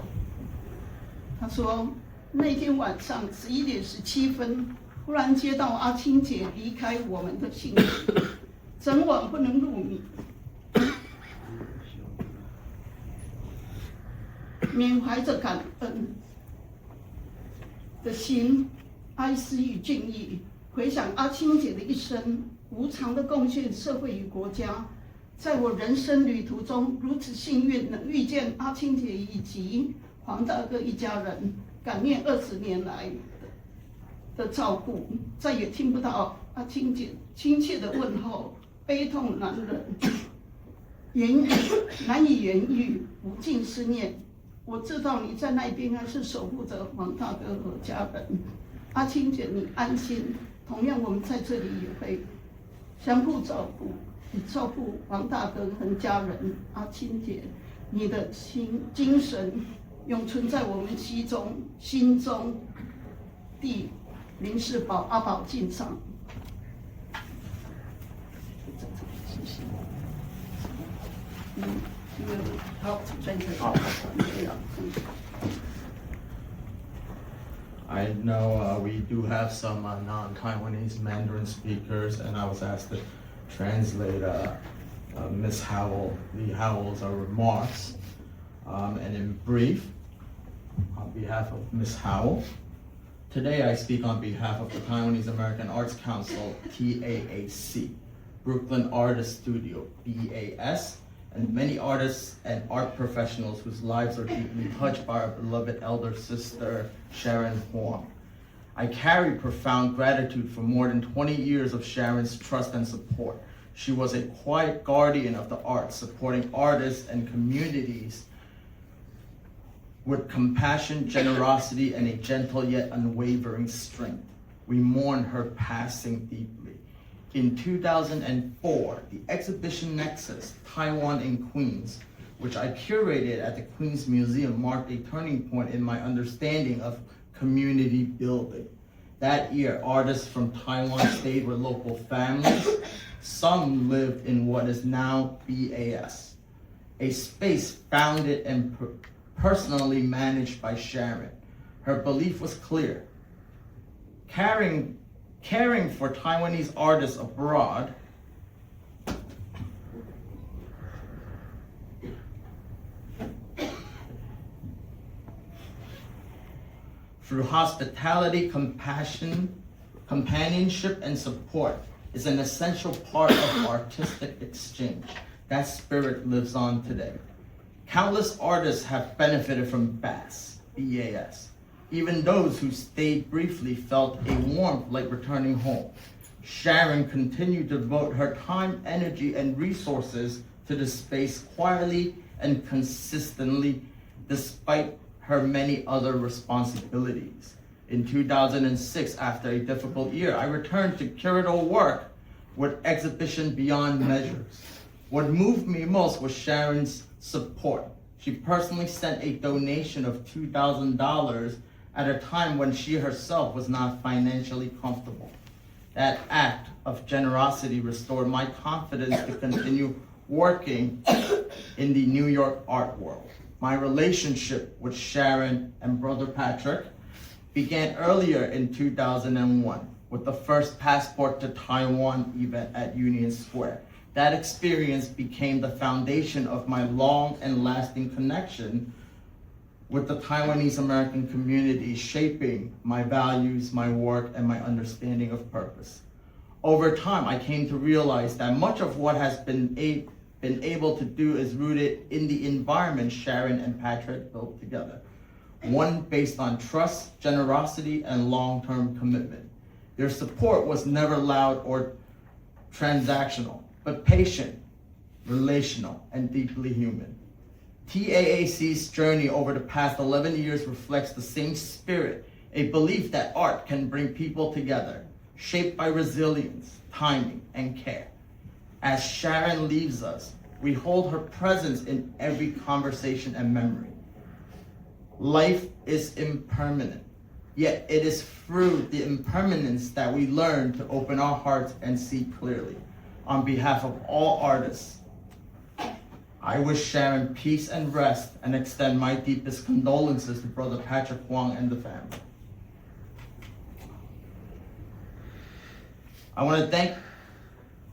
他说，那天晚上11点17分，忽然接到阿青姐离开我们的信息，整晚不能入眠，缅怀着感恩的心，哀思与敬意，回想阿青姐的一生无偿的贡献社会与国家。在我人生旅途中，如此幸运能遇见阿青姐以及黄大哥一家人，感念20年来的照顾，再也听不到阿青姐亲切的问候，悲痛难忍，难以言喻，无尽思念。我知道你在那边还是守护着王大哥和家人。阿青姐，你安心。同样，我们在这里也会相互照顾，你照顾王大哥和家人。阿青姐，你的精神永存在我们心中。第林世宝阿宝敬上。谢谢。好，再见。好，I know we do have some non-Taiwanese Mandarin speakers, and I was asked to translate Miss Howell, Lee Howell's remarks. And in brief, on behalf of Miss Howell, today I speak on behalf of the Taiwanese American Arts Council, TAAC, Brooklyn Artist Studio, BAS, and many artists and art professionals whose lives are deeply touched by our beloved elder sister, Sharon Huang. I carry profound gratitude for more than 20 years of Sharon's trust and support. She was a quiet guardian of the arts, supporting artists and communities with compassion, generosity, and a gentle yet unwavering strength. We mourn her passing deeply. In 2004, the exhibition Nexus, Taiwan in Queens, which I curated at the Queens Museum, marked a turning point in my understanding of community building. That year, artists from Taiwan stayed with local families. Some lived in what is now BAS, a space founded and personally managed by Sharon. Her belief was clear. Caring for Taiwanese artists abroad through hospitality, compassion, companionship, and support is an essential part of artistic exchange. That spirit lives on today. Countless artists have benefited from BAS. Even those who stayed briefly felt a warmth like returning home. Sharon continued to devote her time, energy, and resources to the space quietly and consistently, despite her many other responsibilities. In 2006, after a difficult year, I returned to curatorial work with exhibition Beyond Measures. What moved me most was Sharon's support. She personally sent a donation of $2,000 at a time when she herself was not financially comfortable. That act of generosity restored my confidence to continue working in the New York art world. My relationship with Sharon and Brother Patrick began earlier in 2001 with the first Passport to Taiwan event at Union Square. That experience became the foundation of my long and lasting connection with the Taiwanese American community, shaping my values, my work, and my understanding of purpose. Over time, I came to realize that much of what has been able to do is rooted in the environment Sharon and Patrick built together. One based on trust, generosity, and long-term commitment. Their support was never loud or transactional, but patient, relational, and deeply human. TAAC's journey over the past 11 years reflects the same spirit, a belief that art can bring people together, shaped by resilience, timing, and care. As Sharon leaves us, we hold her presence in every conversation and memory. Life is impermanent, yet it is through the impermanence that we learn to open our hearts and see clearly. On behalf of all artists, I wish Sharon peace and rest and extend my deepest condolences to Brother Patrick Huang and the family. I want to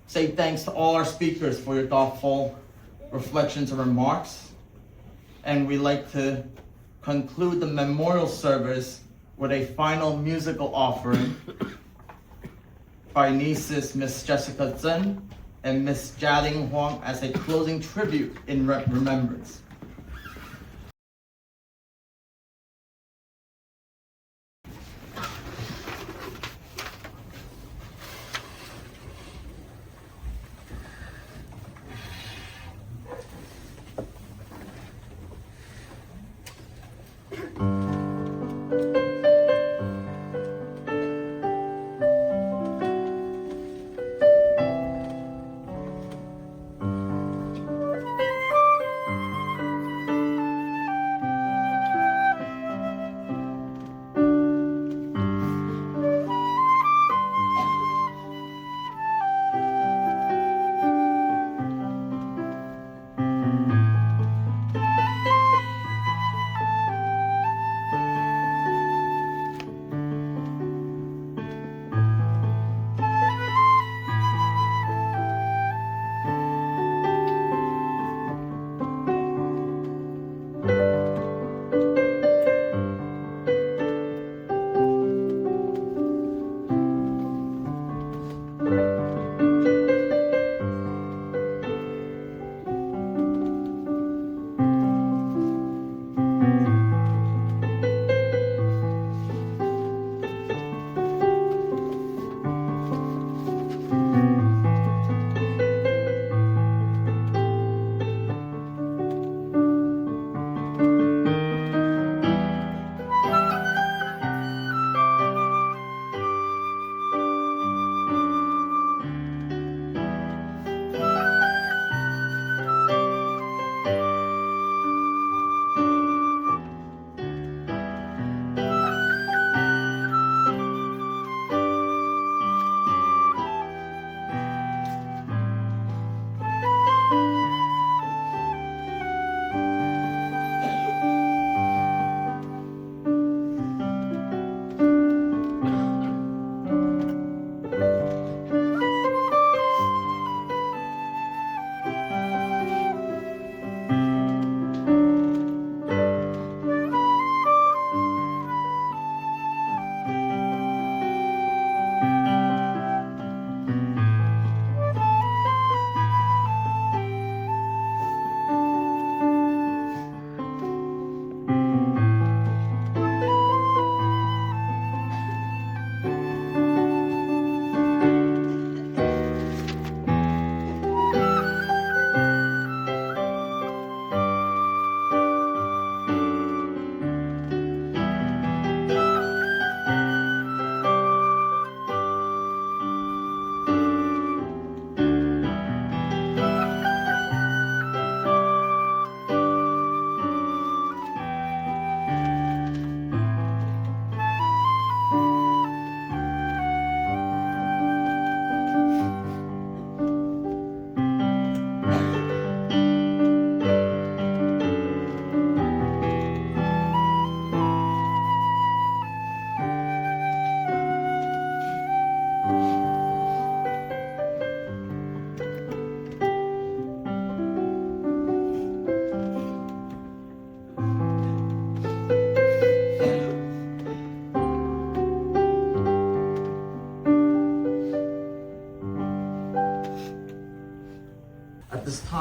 say thanks to all our speakers for your thoughtful reflections and remarks. And we'd like to conclude the memorial service with a final musical offering by nieces Miss Jessica Zhen and Miss Chia-Lin Huang as a closing tribute in remembrance.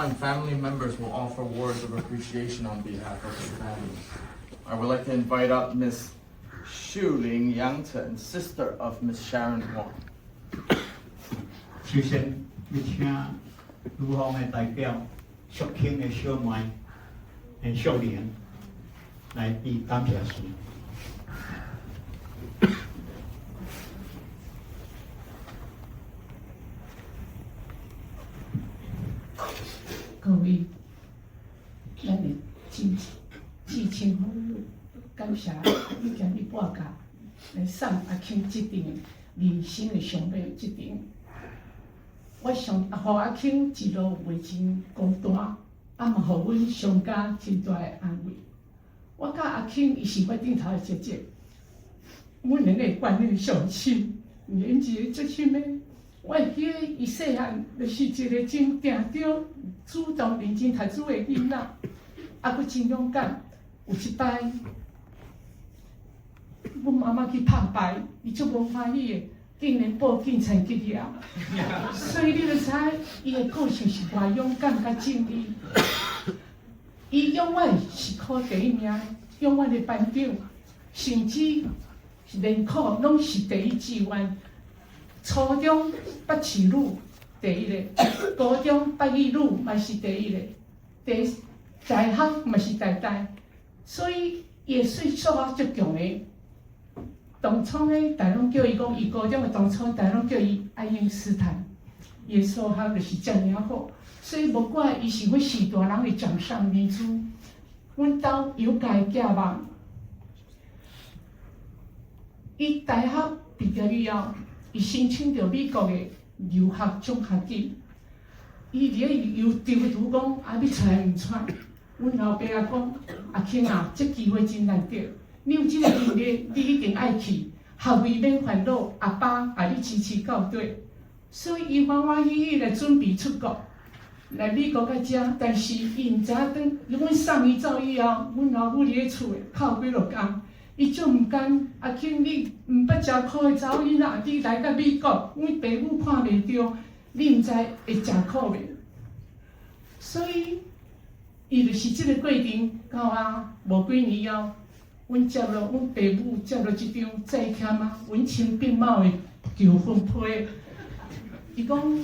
time, family members will offer words of appreciation on behalf of the family. I would like to invite up Miss Shu-Ling Yang, sister of Miss Sharon Huang. 首先，要请女方的代表Shew-Ching的小妹Sharon 来递感谢书。各位，咱的至亲好友，感谢你今日半假来送阿庆这场人生的上尾这场。我想，互阿庆一路袂真孤单，啊嘛，互阮上家真大的安慰。我甲阿庆伊是我顶头的姐姐，阮两个观念相亲，年纪足深的。我会记得伊细汉就是一个真定着、主动认真读书的囡仔，啊，佫真勇敢。有一摆，阮妈妈去拍牌，伊足无欢喜的，竟然报警察去抓。所以你就知伊的个性是偌勇敢甲正义。伊永远是考第一名，永远的班长，甚至连考拢是第一志愿。初中北市女第一个，高中北语女嘛是第一个，大学嘛是第一，所以伊的岁数啊足强的。当初呢，大拢叫伊讲，伊高中的当初大拢叫伊爱因斯坦，伊的数学就是遮尔好，所以无怪伊是阮四大人的掌上明珠。阮兜有家的寄望，伊大学毕业以后。伊申请到美国的留学奖学金，伊伫咧又丢讲啊，要出来毋出？阮老爸啊讲，阿庆啊，这机会真难得，你有这个能力，你一定爱去，学位免烦恼，阿爸啊，你支持到底。所以伊欢欢喜喜来准备出国，来美国甲遮，但是伊毋知影阮送伊走以后，阮老母伫咧厝诶哭几落工。伊就毋甘，阿庆，你毋捌食苦的查某囡仔，你来到美国，阮爸母看袂着，你毋知会食苦袂？所以，伊就是即个过程到啊无几年后，阮接了阮爸母接了一张债欠啊，阮亲并茂的求婚批。伊讲，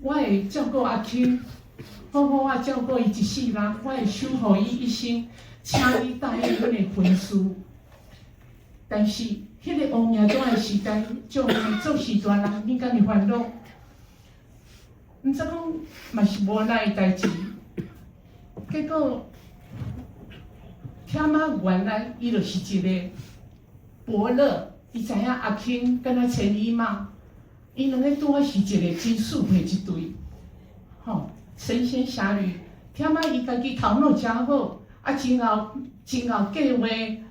我会照顾阿庆，好好啊照顾伊一世人，我会守护伊一生，请你答应阮的婚事。但是，迄个乌命短的时代，种的做事大人应该的烦恼，毋知讲嘛是无奈的代志。结果，忝仔原来伊就是一个伯乐，伊知影阿庆跟他千里马，伊两个拄好是一个真适配一对，吼，神仙侠侣。忝仔伊家己头脑真好，啊，真后计划会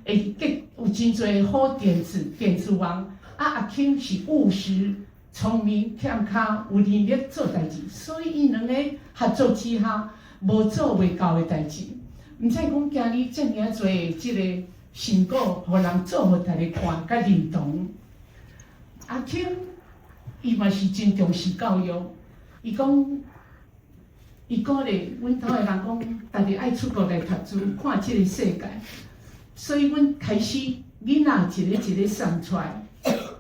有真侪好点子王。啊，阿庆是务实、聪明、欠卡有能力做代志，所以伊两个合作之下，无做袂到的代志。毋知讲今日遮尔侪即个成果，互人做互大家看甲认同。阿庆伊嘛是真重视教育，伊讲。伊鼓励阮兜的人讲，大家爱出国来读书，看即个世界。所以阮开始囡仔一个一个送出来。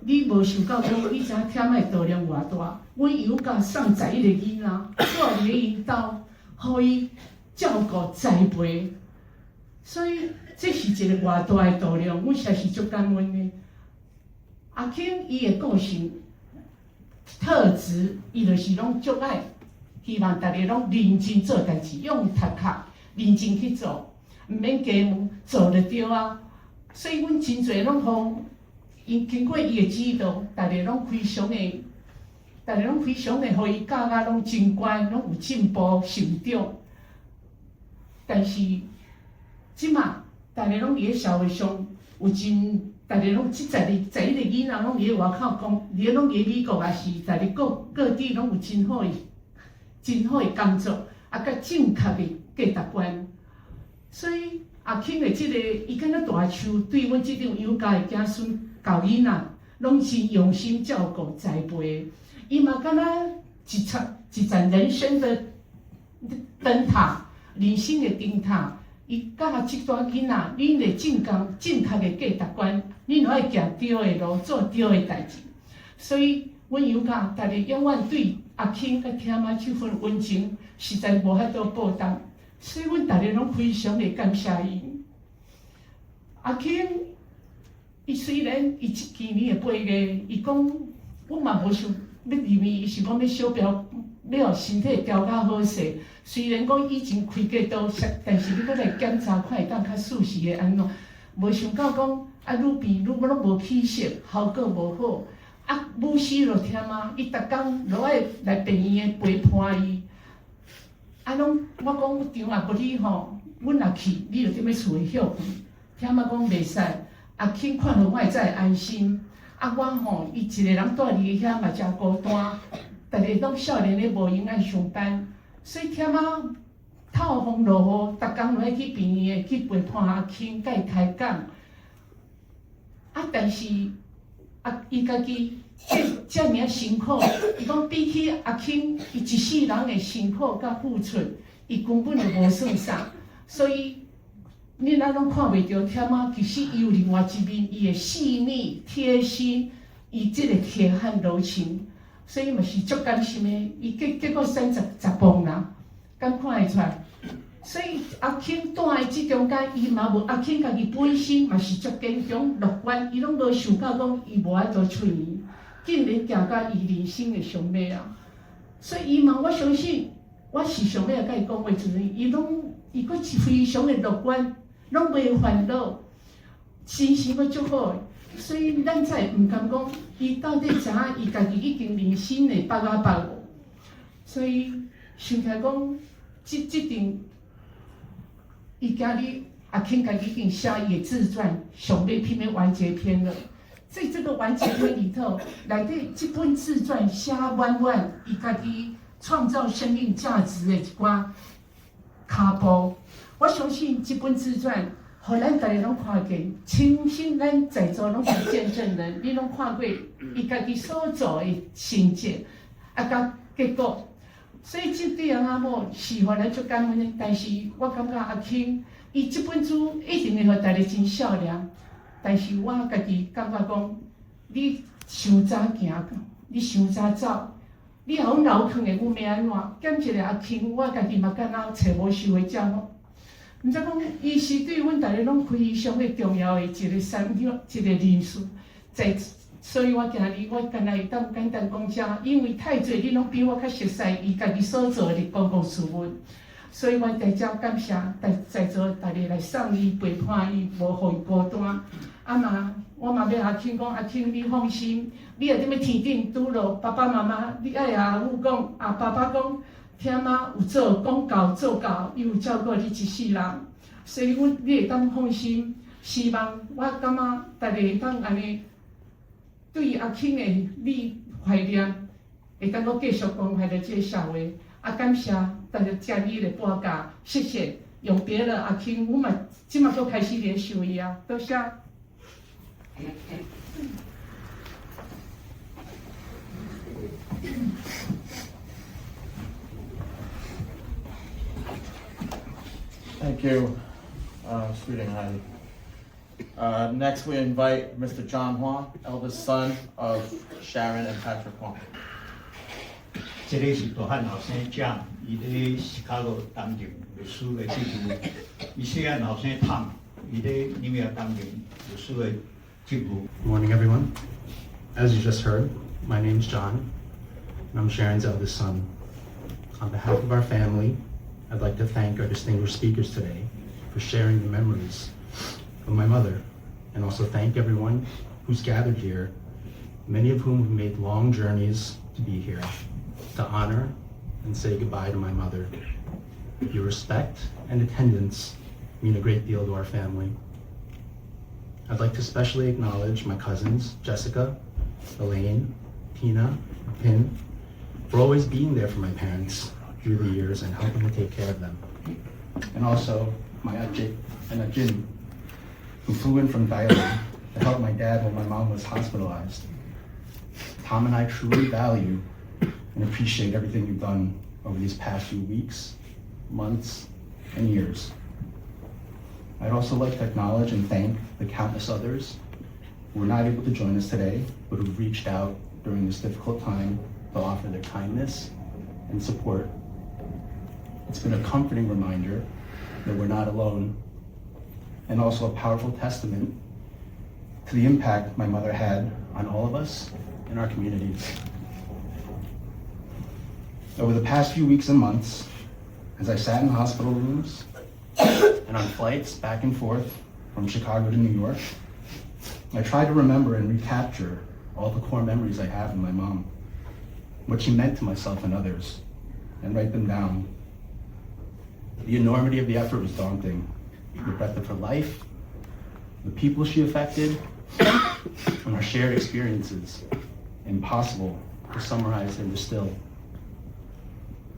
你无想到讲，你知影忝的度量偌大？阮有甲送11个囡仔，我伫咧因兜，互伊照顾栽培。所以这是一个偌大的度量，阮实在是足感恩的。阿庆伊的个性特质，伊就是拢足爱。希望大家拢认真做代志，用读壳认真去做，毋免加问，做就对啊。所以阮真侪拢互因经过伊的指导，大家拢非常的，互伊教啊拢真乖，拢有进步成长。但是即马大家拢伫咧社会上有真，大家拢11个囡仔拢伫咧外口讲，拢伫咧美国也是，大家各地拢有真好的工作，啊，甲正确的价值观。所以阿庆的即个，伊敢若大树，对阮即种有家的子孙教囡仔，拢真用心照顾栽培。伊嘛敢若一站人生的灯塔，人生的灯塔。伊教即段囡仔，恁的正确的价值观，恁就爱行对的路，做对的代志。所以，阮有家逐日永远对阿庆甲听妈这份温情，实在无法度报答。所以，阮逐日拢非常的感谢伊。阿庆，伊虽然伊今年的8月，伊讲，我嘛无想要认为伊是讲要小标了身体调较好势。虽然讲以前开过刀，但是你搁来检查看会当较适时的安怎，无想到讲啊愈变愈拢无起色，效果无好。啊，母师就听妈，伊逐工落爱来病院的陪伴伊。啊，拢我讲场也无你吼，阮若去，你就踮咧厝诶休困。听妈讲袂使，阿庆看到我会才会安心。啊，我吼，伊一个人住伫遐嘛真孤单，逐日拢少年咧无闲爱上班。所以听妈透风落雨，逐工落爱去病院去陪伴阿庆，甲伊开讲。啊，但是伊家己遮尔辛苦，伊讲比起阿庆，伊一世人的辛苦甲付出，伊根本就无算啥。所以恁仔拢看袂到听妈，其实伊有另外一面，伊的细腻、贴心，伊即个铁汉柔情。所以嘛是足甘心的，伊结果生10磅啦，敢看会出来。所以阿庆住的即中间，伊嘛无阿庆家己本身嘛是足坚强乐观，伊拢无想到讲伊无爱做催眠，竟然行到伊人生的上尾啊！所以伊嘛，我相信我时常要甲伊讲话时阵，伊佫是非常的乐观，拢袂烦恼，心情佫足好的。所以咱才毋甘讲，伊到底知影伊家己已经人生的8啊8无。所以想起来讲，即阵伊今日阿庆家己已经写伊的自传，上尾篇的完结篇了。在这个完结篇里头，内底这本自传写满满伊家己创造生命价值的一寡脚步。我相信这本自传。互咱大家拢看过，亲身咱在座拢是见证人，你拢看过伊家己所做的成绩，啊，甲结果。所以这对阿某是互咱足感恩的。但是我感觉阿庆，伊这本书一定会互大家真笑脸。但是我家己感觉讲，你伤早行，你伤早走，你互阮留坑的阮要安怎？减一个阿庆，我家己嘛敢若找无收的奖。毋知讲，伊是对阮大家拢非常的重要的一个人士，所以我今日我干那会当简单讲遮，因为太侪你拢比我较熟悉伊家己所做的公共事务，所以我在遮感谢在座大家来送伊陪伴伊，无互伊孤单。啊嘛，我嘛要阿庆讲，阿庆你放心，你若踮咧天顶拄着爸爸妈妈，你爱阿母讲，爸爸讲。听妈有做讲到，伊有照顾你一世人，所以你会当放心。希望我感觉大家会当安尼对阿庆的你怀念，会当阁继续关怀着这个社会。啊，感谢大家遮日的播假，谢谢。永别了阿庆，我嘛即马阁开始联系伊啊，多谢。Thank you, Shu-Ling. Next, we invite Mr. John Huang, eldest son of Sharon and Patrick Huang. 这个是大汉老生奖，伊咧Chicago担任律师的职务。伊虽然老生探，伊咧纽约担任律师的职务。 Good morning, everyone. As you just heard, my name's John, and I'm Sharon's eldest son. On behalf of our family, I'd like to thank our distinguished speakers today for sharing the memories of my mother, and also thank everyone who's gathered here, many of whom have made long journeys to be here, to honor and say goodbye to my mother. Your respect and attendance mean a great deal to our family. I'd like to especially acknowledge my cousins, Jessica, Elaine, Tina, Pin, for always being there for my parents through the years and helping to take care of them. And also my Ajit and Ajin, who flew in from Thailand to help my dad when my mom was hospitalized. Tom and I truly value and appreciate everything you've done over these past few weeks months, and years. I'd also like to acknowledge and thank the countless others who were not able to join us today, but who've reached out during this difficult time to offer their kindness and support. It's been a comforting reminder that we're not alone, and also a powerful testament to the impact my mother had on all of us in our communities. Over the past few weeks and months, as I sat in hospital rooms and on flights back and forth from Chicago to New York, I tried to remember and recapture all the core memories I have of my mom, what she meant to myself and others, and write them down. The enormity of the effort was daunting. The breadth of her life, the people she affected, and her shared experiences, impossible to summarize and distill.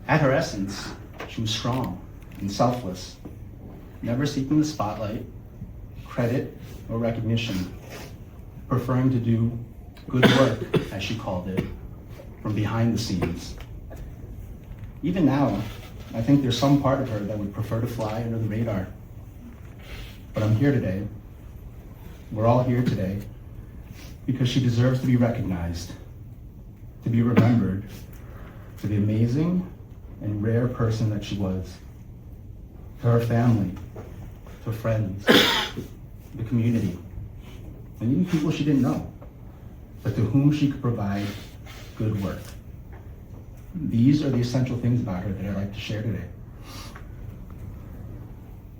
At her essence, she was strong and selfless, never seeking the spotlight, credit, or recognition, preferring to do good work, as she called it, from behind the scenes. Even now, I think there's some part of her that would prefer to fly under the radar. But I'm here today. We're all here today because she deserves to be recognized, to be remembered for the amazing and rare person that she was, to her family, to friends, the community, and even people she didn't know, but to whom she could provide good work. These are the essential things about her that I'd like to share today.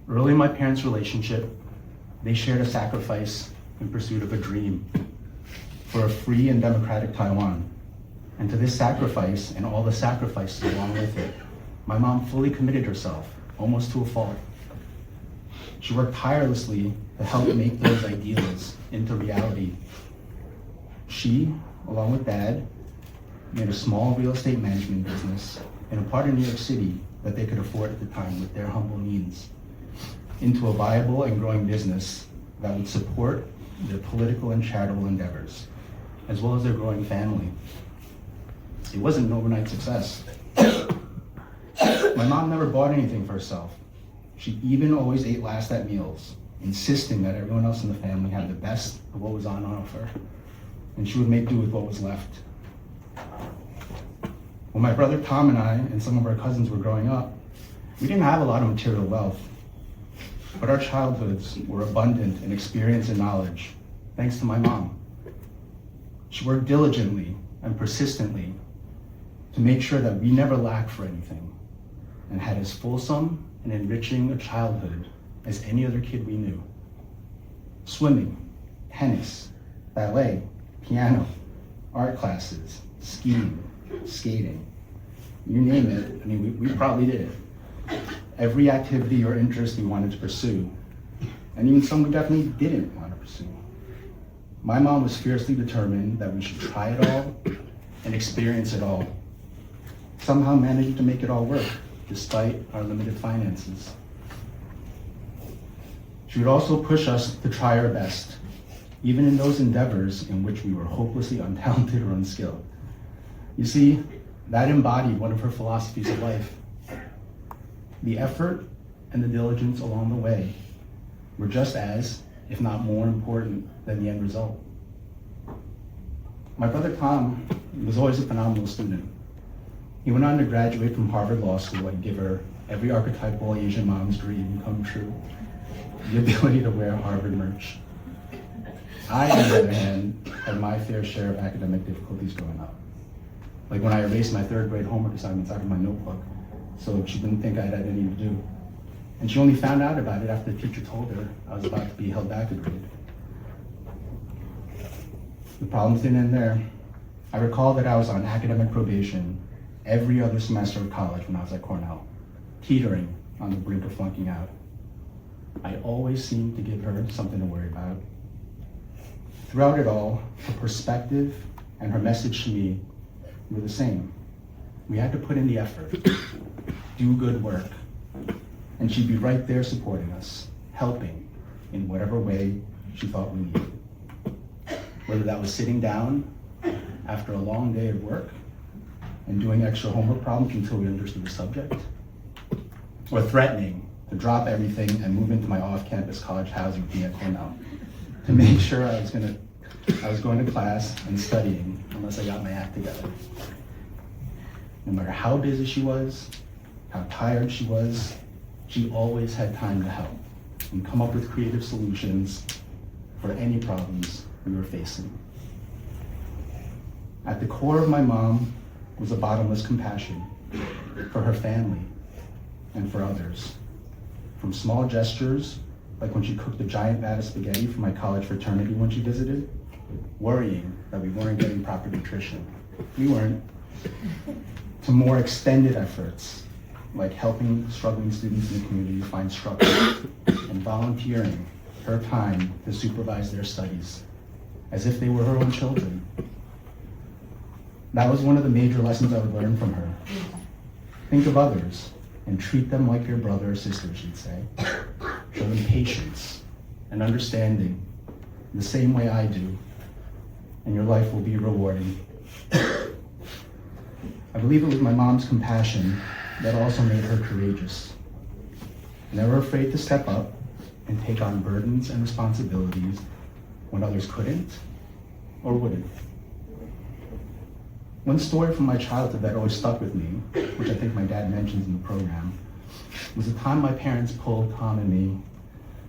Early in my parents' relationship, they shared a sacrifice in pursuit of a dream for a free and democratic Taiwan. And to this sacrifice and all the sacrifices along with it, my mom fully committed herself, almost to a fault. She worked tirelessly to help make those ideals into reality. She, along with Dad, made a small real estate management business in a part of New York City that they could afford at the time with their humble means, into a viable and growing business that would support their political and charitable endeavors, as well as their growing family. It wasn't an overnight success. My mom never bought anything for herself. She even always ate last at meals, insisting that everyone else in the family had the best of what was on offer, and she would make do with what was left. When my brother Tom and I and some of our cousins were growing up, we didn't have a lot of material wealth, but our childhoods were abundant in experience and knowledge, thanks to my mom. She worked diligently and persistently to make sure that we never lacked for anything and had as fulsome and enriching a childhood as any other kid we knew. Swimming, tennis, ballet, piano, art classes, skiing, skating, you name it. I mean, we probably did it. Every activity or interest we wanted to pursue, and even some we definitely didn't want to pursue. My mom was fiercely determined that we should try it all and experience it all. Somehow managed to make it all work, despite our limited finances. She would also push us to try our best, even in those endeavors in which we were hopelessly untalented or unskilled. You see, that embodied one of her philosophies of life. The effort and the diligence along the way were just as, if not more important than the end result. My brother Tom was always a phenomenal student. He went on to graduate from Harvard Law School and give her every archetypal Asian mom's dream come true, the ability to wear Harvard merch. I, on the other hand, had my fair share of academic difficulties growing up. Like when I erased my third grade homework assignments out of my notebook, so she wouldn't think I had anything to do. And she only found out about it after the teacher told her I was about to be held back a grade. The problems didn't end there. I recall that I was on academic probation every other semester of college when I was at Cornell, teetering on the brink of flunking out. I always seemed to give her something to worry about. Throughout it all, her perspective and her message to me were the same. We had to put in the effort, do good work, and she'd be right there supporting us, helping in whatever way she thought we needed. Whether that was sitting down after a long day of work and doing extra homework problems until we understood the subject, or threatening to drop everything and move into my off-campus college housing at TECO-NY to make sure I was going to class and studying unless I got my act together. No matter how busy she was, how tired she was, she always had time to help and come up with creative solutions for any problems we were facing. At the core of my mom was a bottomless compassion for her family and for others. From small gestures, like when she cooked a giant vat of spaghetti for my college fraternity when she visited, worrying that we weren't getting proper nutrition. We weren't. To more extended efforts, like helping struggling students in the community find structure and volunteering her time to supervise their studies as if they were her own children. That was one of the major lessons I would learn from her. Think of others and treat them like your brother or sister, she'd say. Show them patience and understanding the same way I do, and your life will be rewarding. I believe it was my mom's compassion that also made her courageous. Never afraid to step up and take on burdens and responsibilities when others couldn't or wouldn't. One story from my childhood that always stuck with me, which I think my dad mentions in the program, was the time my parents pulled Tom and me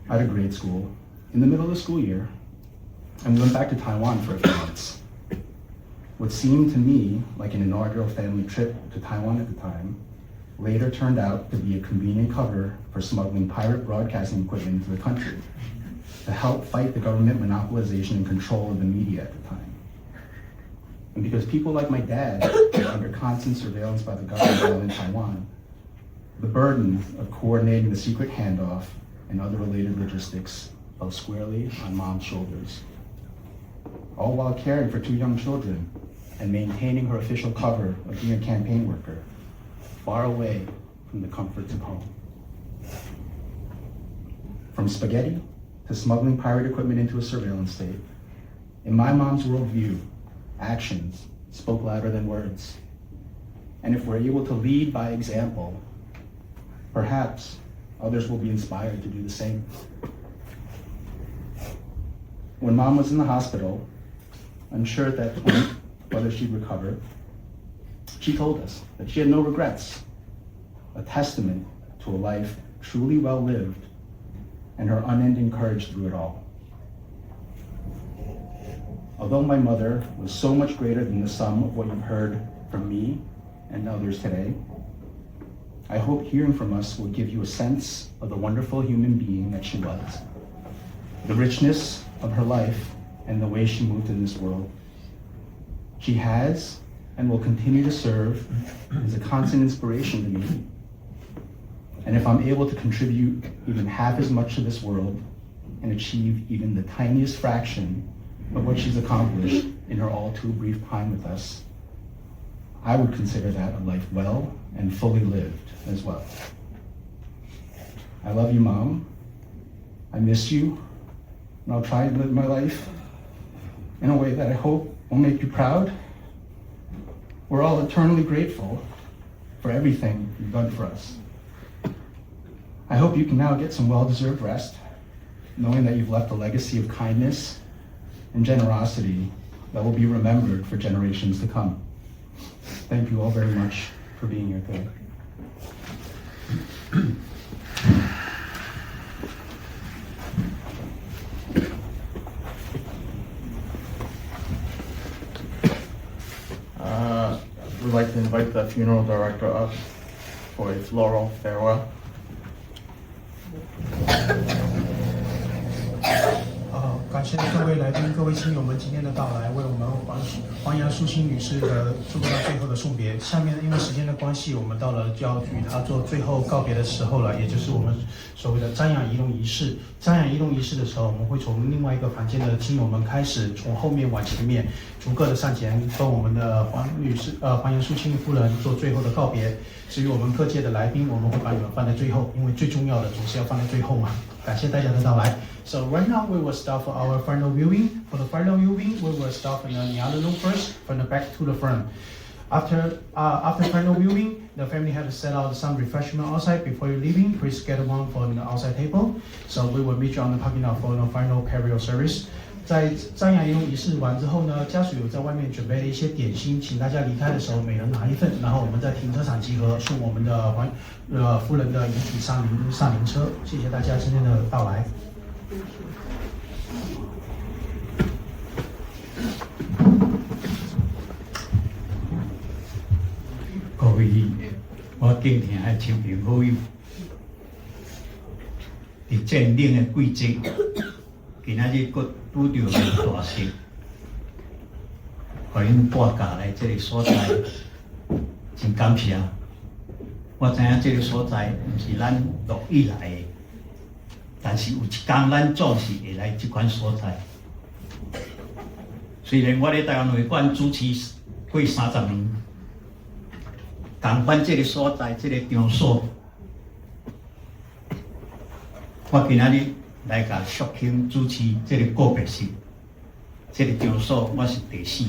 out of grade school in the middle of the school year, and we went back to Taiwan for a few months. What seemed to me like an inaugural family trip to Taiwan at the time later turned out to be a convenient cover for smuggling pirate broadcasting equipment into the country to help fight the government monopolization and control of the media at the time. And because people like my dad were under constant surveillance by the government while in Taiwan, the burden of coordinating the secret handoff and other related logistics fell squarely on Mom's shoulders. All while caring for 2 young children and maintaining her official cover of being a campaign worker, far away from the comforts of home. From spaghetti to smuggling pirate equipment into a surveillance state, in my mom's worldview, actions spoke louder than words. And if we're able to lead by example, perhaps others will be inspired to do the same. When Mom was in the hospital, unsure at that point whether she'd recover, she told us that she had no regrets, a testament to a life truly well lived and her unending courage through it all. Although my mother was so much greater than the sum of what you've heard from me and others today, I hope hearing from us will give you a sense of the wonderful human being that she was, the richness of her life and the way she moved in this world. She has and will continue to serve as a constant inspiration to me. And if I'm able to contribute even half as much to this world and achieve even the tiniest fraction of what she's accomplished in her all too brief time with us, I would consider that a life well and fully lived as well. I love you, Mom. I miss you, and I'll try and live my life in a way that I hope will make you proud. We're all eternally grateful for everything you've done for us. I hope you can now get some well-deserved rest, knowing that you've left a legacy of kindness and generosity that will be remembered for generations to come. Thank you all very much for being here today. We'd like to invite the funeral director up for a floral farewell. 感谢各位来宾、各位亲友们今天的到来，为我们黄杨淑清女士的做到最后的送别。下面因为时间的关系，我们到了就要与她做最后告别的时候了，也就是我们所谓的瞻仰移动仪式。瞻仰移动仪式的时候，我们会从另外一个房间的亲友们开始，从后面往前面，逐个的上前跟我们的黄杨淑清夫人做最后的告别。至于我们各界的来宾，我们会把你们放在最后，因为最重要的总是要放在最后嘛。感谢大家的到来。So right now we will start for our final viewing. For the final viewing, we will start from the Liang first, from the back to the front. After final viewing, the family had to set out some refreshment outside before you're leaving. Please get one for the outside table. So we will meet you on the parking lot for the final burial service. 在张雅用仪式完之后呢，家属有在外面准备了一些点心，请大家离开的时候每人拿一份，然后我们在停车场集合，送我们的夫人的遗体上灵车。谢谢大家今天的到来。各位我敬听的亲朋好友，伫战冷的季节，今仔日佫拄着大雪，互因搬家来这个所在，真感谢。我知影这个所在毋是咱乐意来的，但是有一天咱总是会来这款所在。虽然我咧台湾会馆主持过30年。同款这个所在，这个场所，我今仔日来甲Shu-Ling主持这个告别式，这个场所我是第4。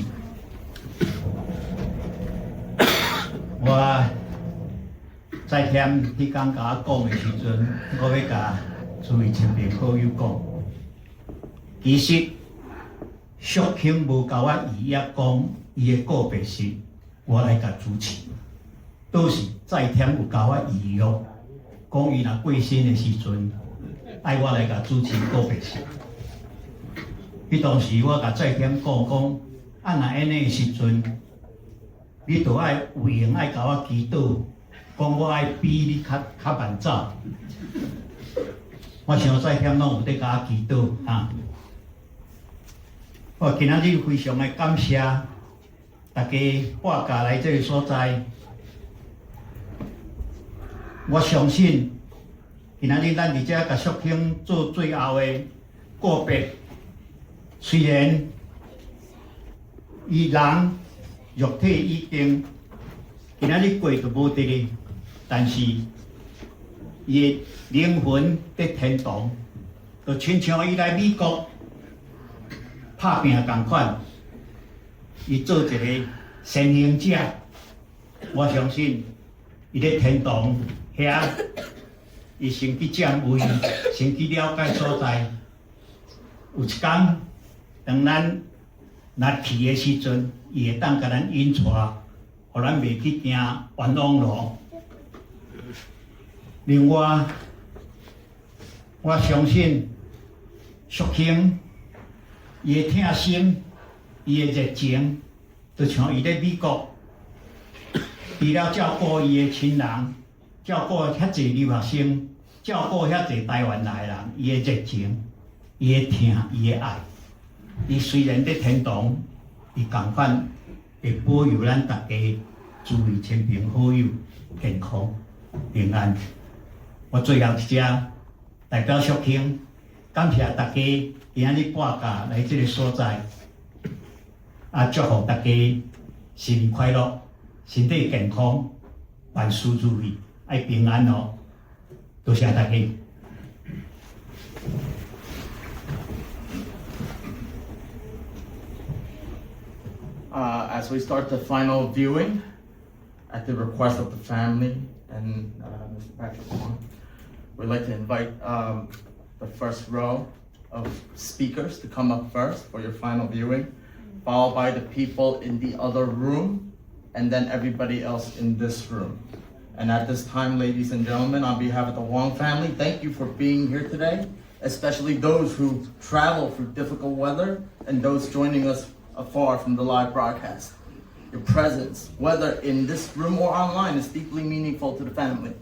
我在添迄天甲我讲的时阵，我要甲诸位亲朋好友讲，其实Shu-Ling无甲我预约讲伊的告别式，我来甲主持。倒是在添有甲我预约，讲伊若过身的时阵，爱我来甲主持告别式。迄当时我甲在添讲，若安尼的时阵，你着爱有闲爱甲我祈祷，讲我爱比你较慢走。我想在添拢有在甲我祈祷啊。我今仔日非常的感谢大家搬家来这个所在。我相信，今仔日咱伫遮甲Shu-Ling做最后的告别，虽然伊人肉体已经今仔日过就无得哩，但是伊的灵魂伫天堂，就亲像伊来美国拍拼共款，伊做一个先行者，我相信伊伫天堂。遐，伊先去占位，先去了解所在。有一天，当咱若去的时阵，伊会当甲咱引带，互咱袂去行冤枉路。另外，我相信Shu-Ling伊的疼心，伊的热情，就像伊咧美国，除了照顾伊的亲人。照顾遐侪留学生，照顾遐侪台湾来的人，伊的热情，伊的疼，伊的爱，伊虽然在天堂，伊共款会保佑咱大家诸位亲朋好友健康平安。我最后一只代表Shu-Ling，感谢大家今仔日搬家来这个所在，祝福大家新年快乐，身体健康，万事如意。爱平安哦，多谢大家。As we start the final viewing, at the request of the family and Mr. Patrick Huang, we'd like to invite the first row of speakers to come up first for your final viewing, followed by the people in the other room, and then everybody else in this room. And at this time, ladies and gentlemen, on behalf of the Huang family, thank you for being here today, especially those who travel through difficult weather and those joining us afar from the live broadcast. Your presence, whether in this room or online, is deeply meaningful to the family.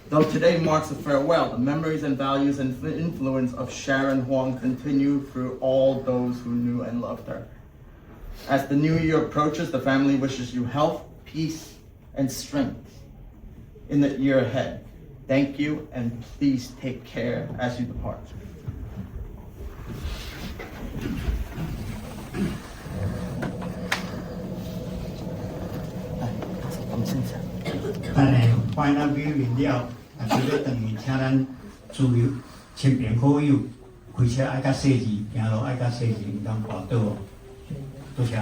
Though today marks a farewell, the memories and values and influence of Sharon Huang continue through all those who knew and loved her. As the new year approaches, the family wishes you health, peace, and strength in the year ahead. Thank you, and please take care as you depart. 咱的final viewing了，也是要等于请咱诸位亲朋好友开车爱较细致，行路爱较细致，唔通跋倒哦。多谢。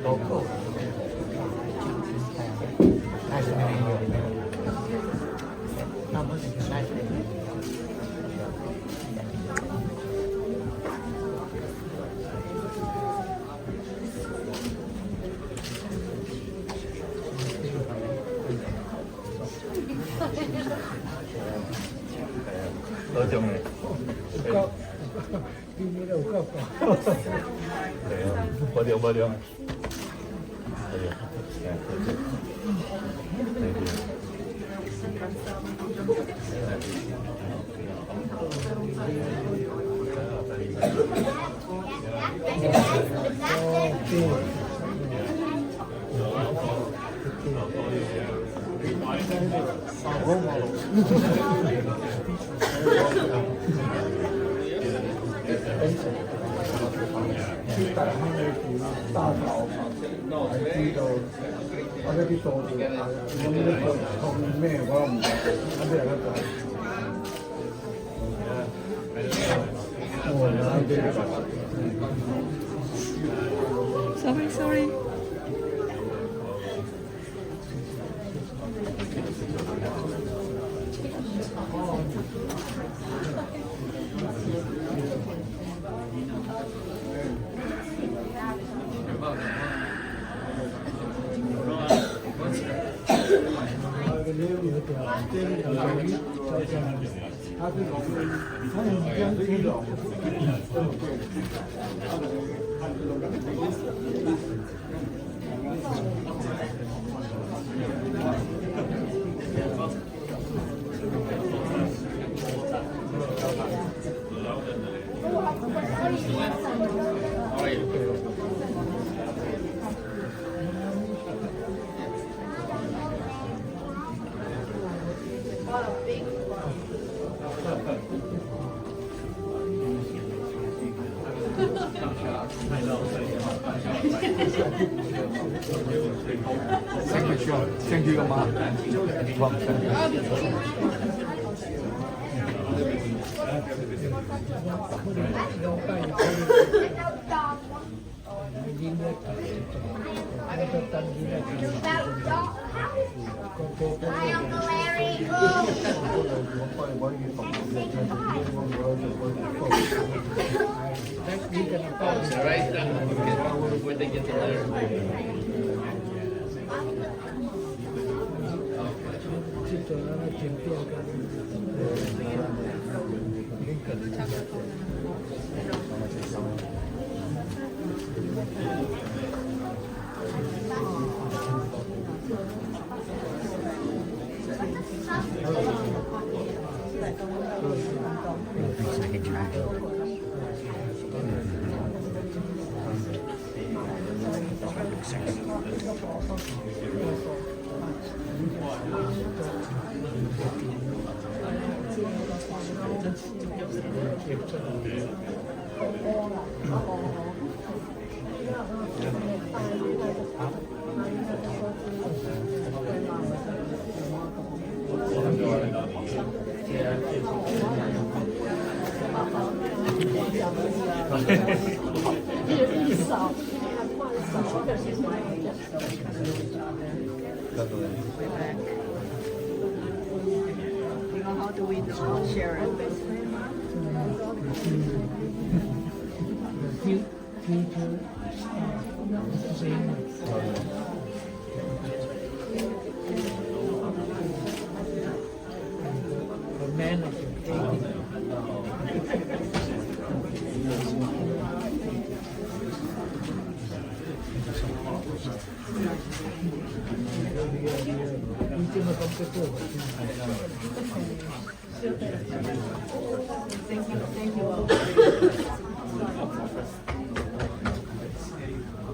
local. Nice to meet you. Nice to meet you.多種嘅。冇料冇料。大頭係知道我呢啲數字，咁呢個同咩我唔知，咁邊個講？Sorry. Thank you 嘛。Where they get the letter. How do we know Sharon?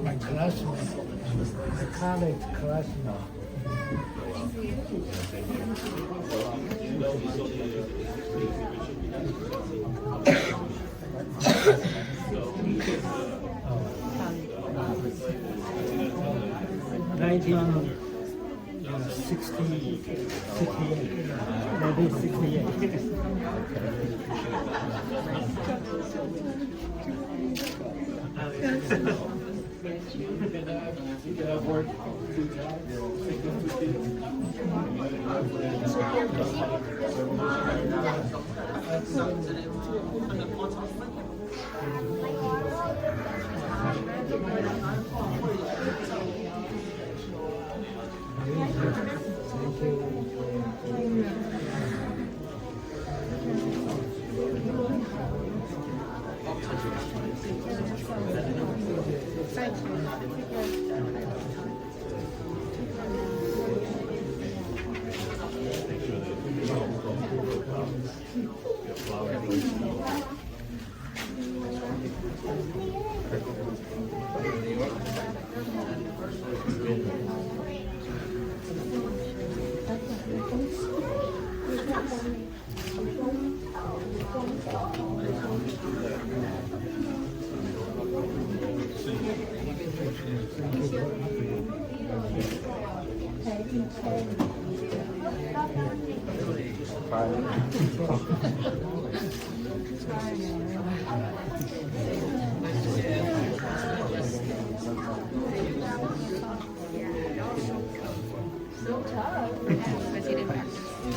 My classmate, my college classmate.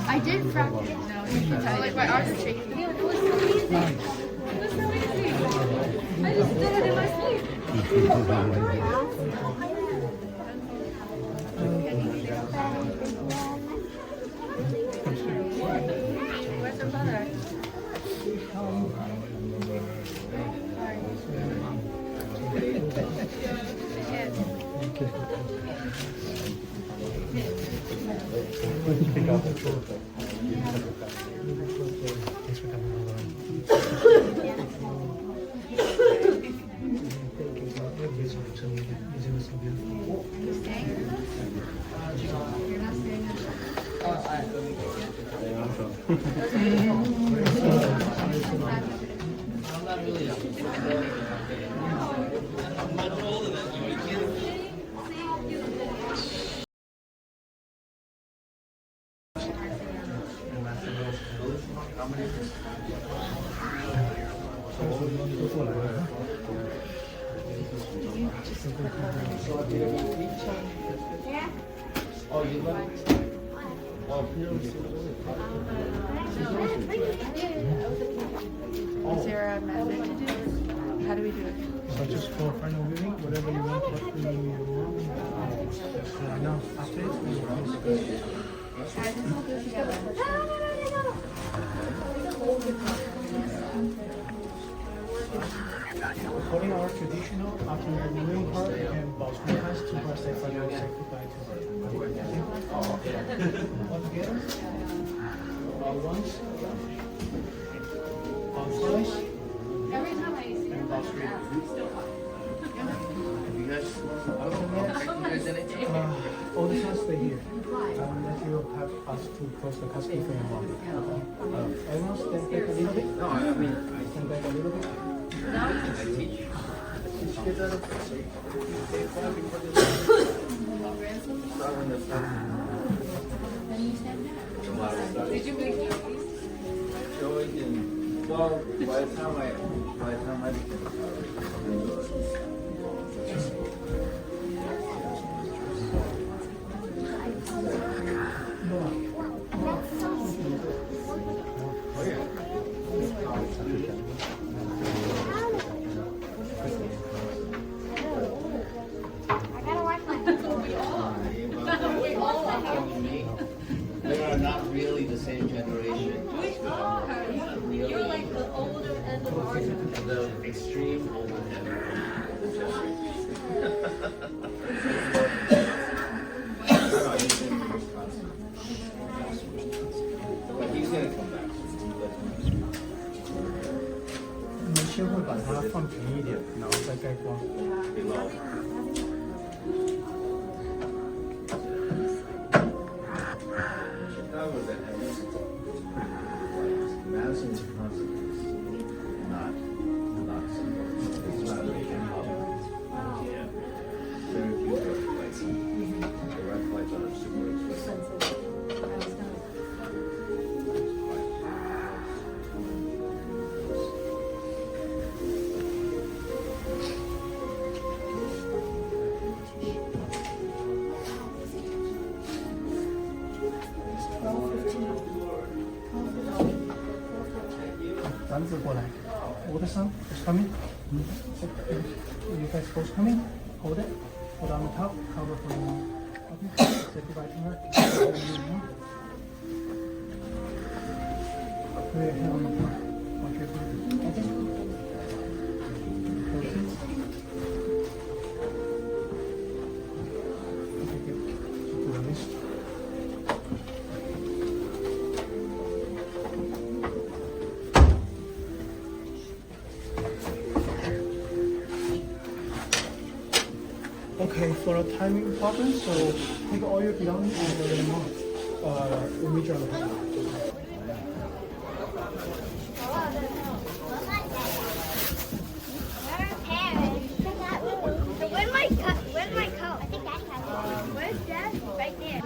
I did practice. No, like my arms are shaking. Yeah, it was so easy. It was so easy. I just did it in my sleep. Where's your brother? Is there a method to do this? How do we do it? So just for final viewing, whatever you want, now after it, we will according to our traditional, after reviewing her and both has to her say final say goodbye to her. All together? All once? All twice? Every time I see him, I'm still fine. All the time stay here. Let you have us to close the casket for a moment. Everyone stand back a little bit. No, I mean, stand back a little bit. Did you make your piece? Well, by the time I became They are not really the same generation. We are. You're like the older end of our generation. The extreme older generation. But he's gonna come back. 你先会把它放平一点，然后再盖光。 Madison's concept is not it's not really 绳子过来。Hold the sun, it's coming. You guys both coming. Hold it. Hold on the top. Cover for the. Okay. Say goodbye to her. Put your hand on the floor. Watch your breathing. Okay. Close it. Okay, good. So put on this. Okay, for a timing problem, so take all your belongings and your remote. Immediately. Where's my coat? I think Daddy has it. Where's Dad? Right there.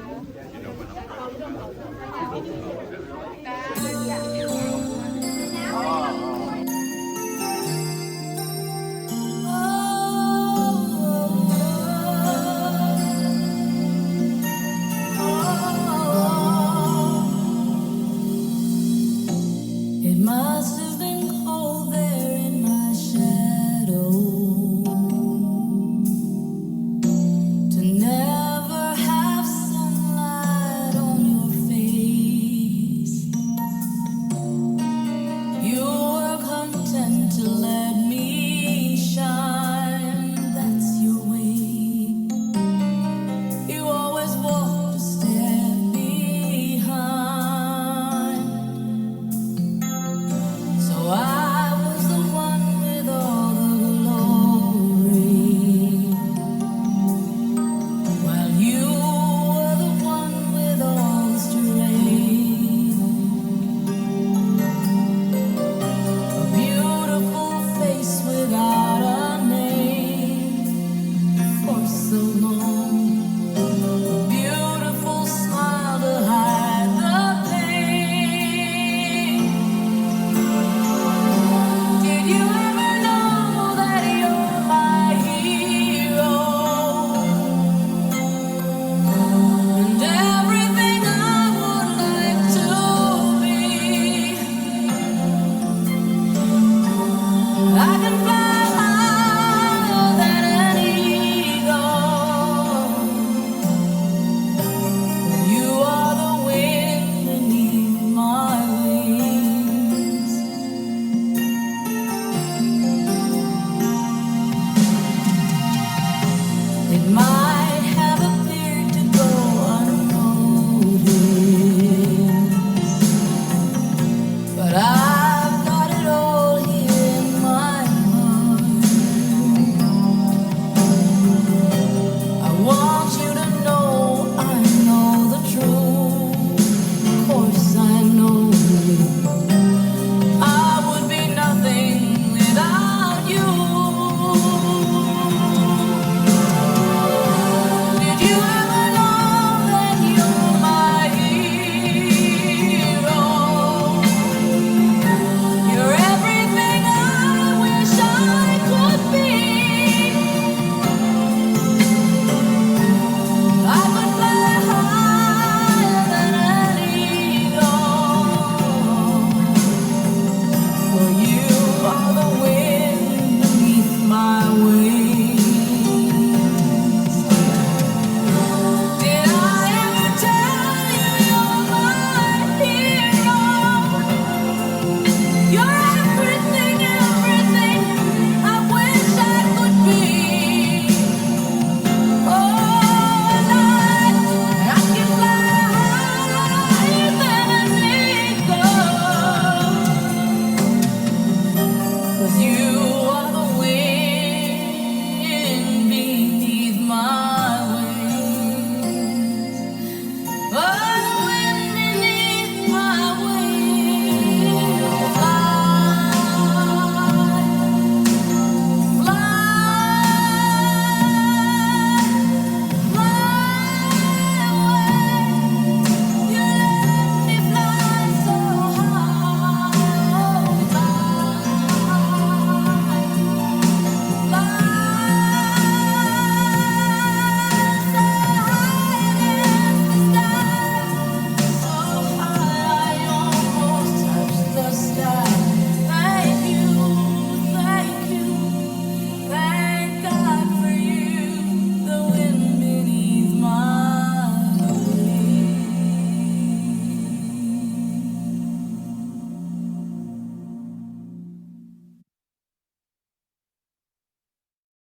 It must have been cold there in my shadow to never have sunlight on your face. You were content to let me shine, that's your way. You always walked a step behind. So I was the one with all the glory, while you were the one with all the strength. A beautiful face without a name for so long. A beautiful smile to hide the pain. Did you ever know that you're my hero? And everything I would like to be. I can fly higher than an eagle. You are the wind beneath my wings. It might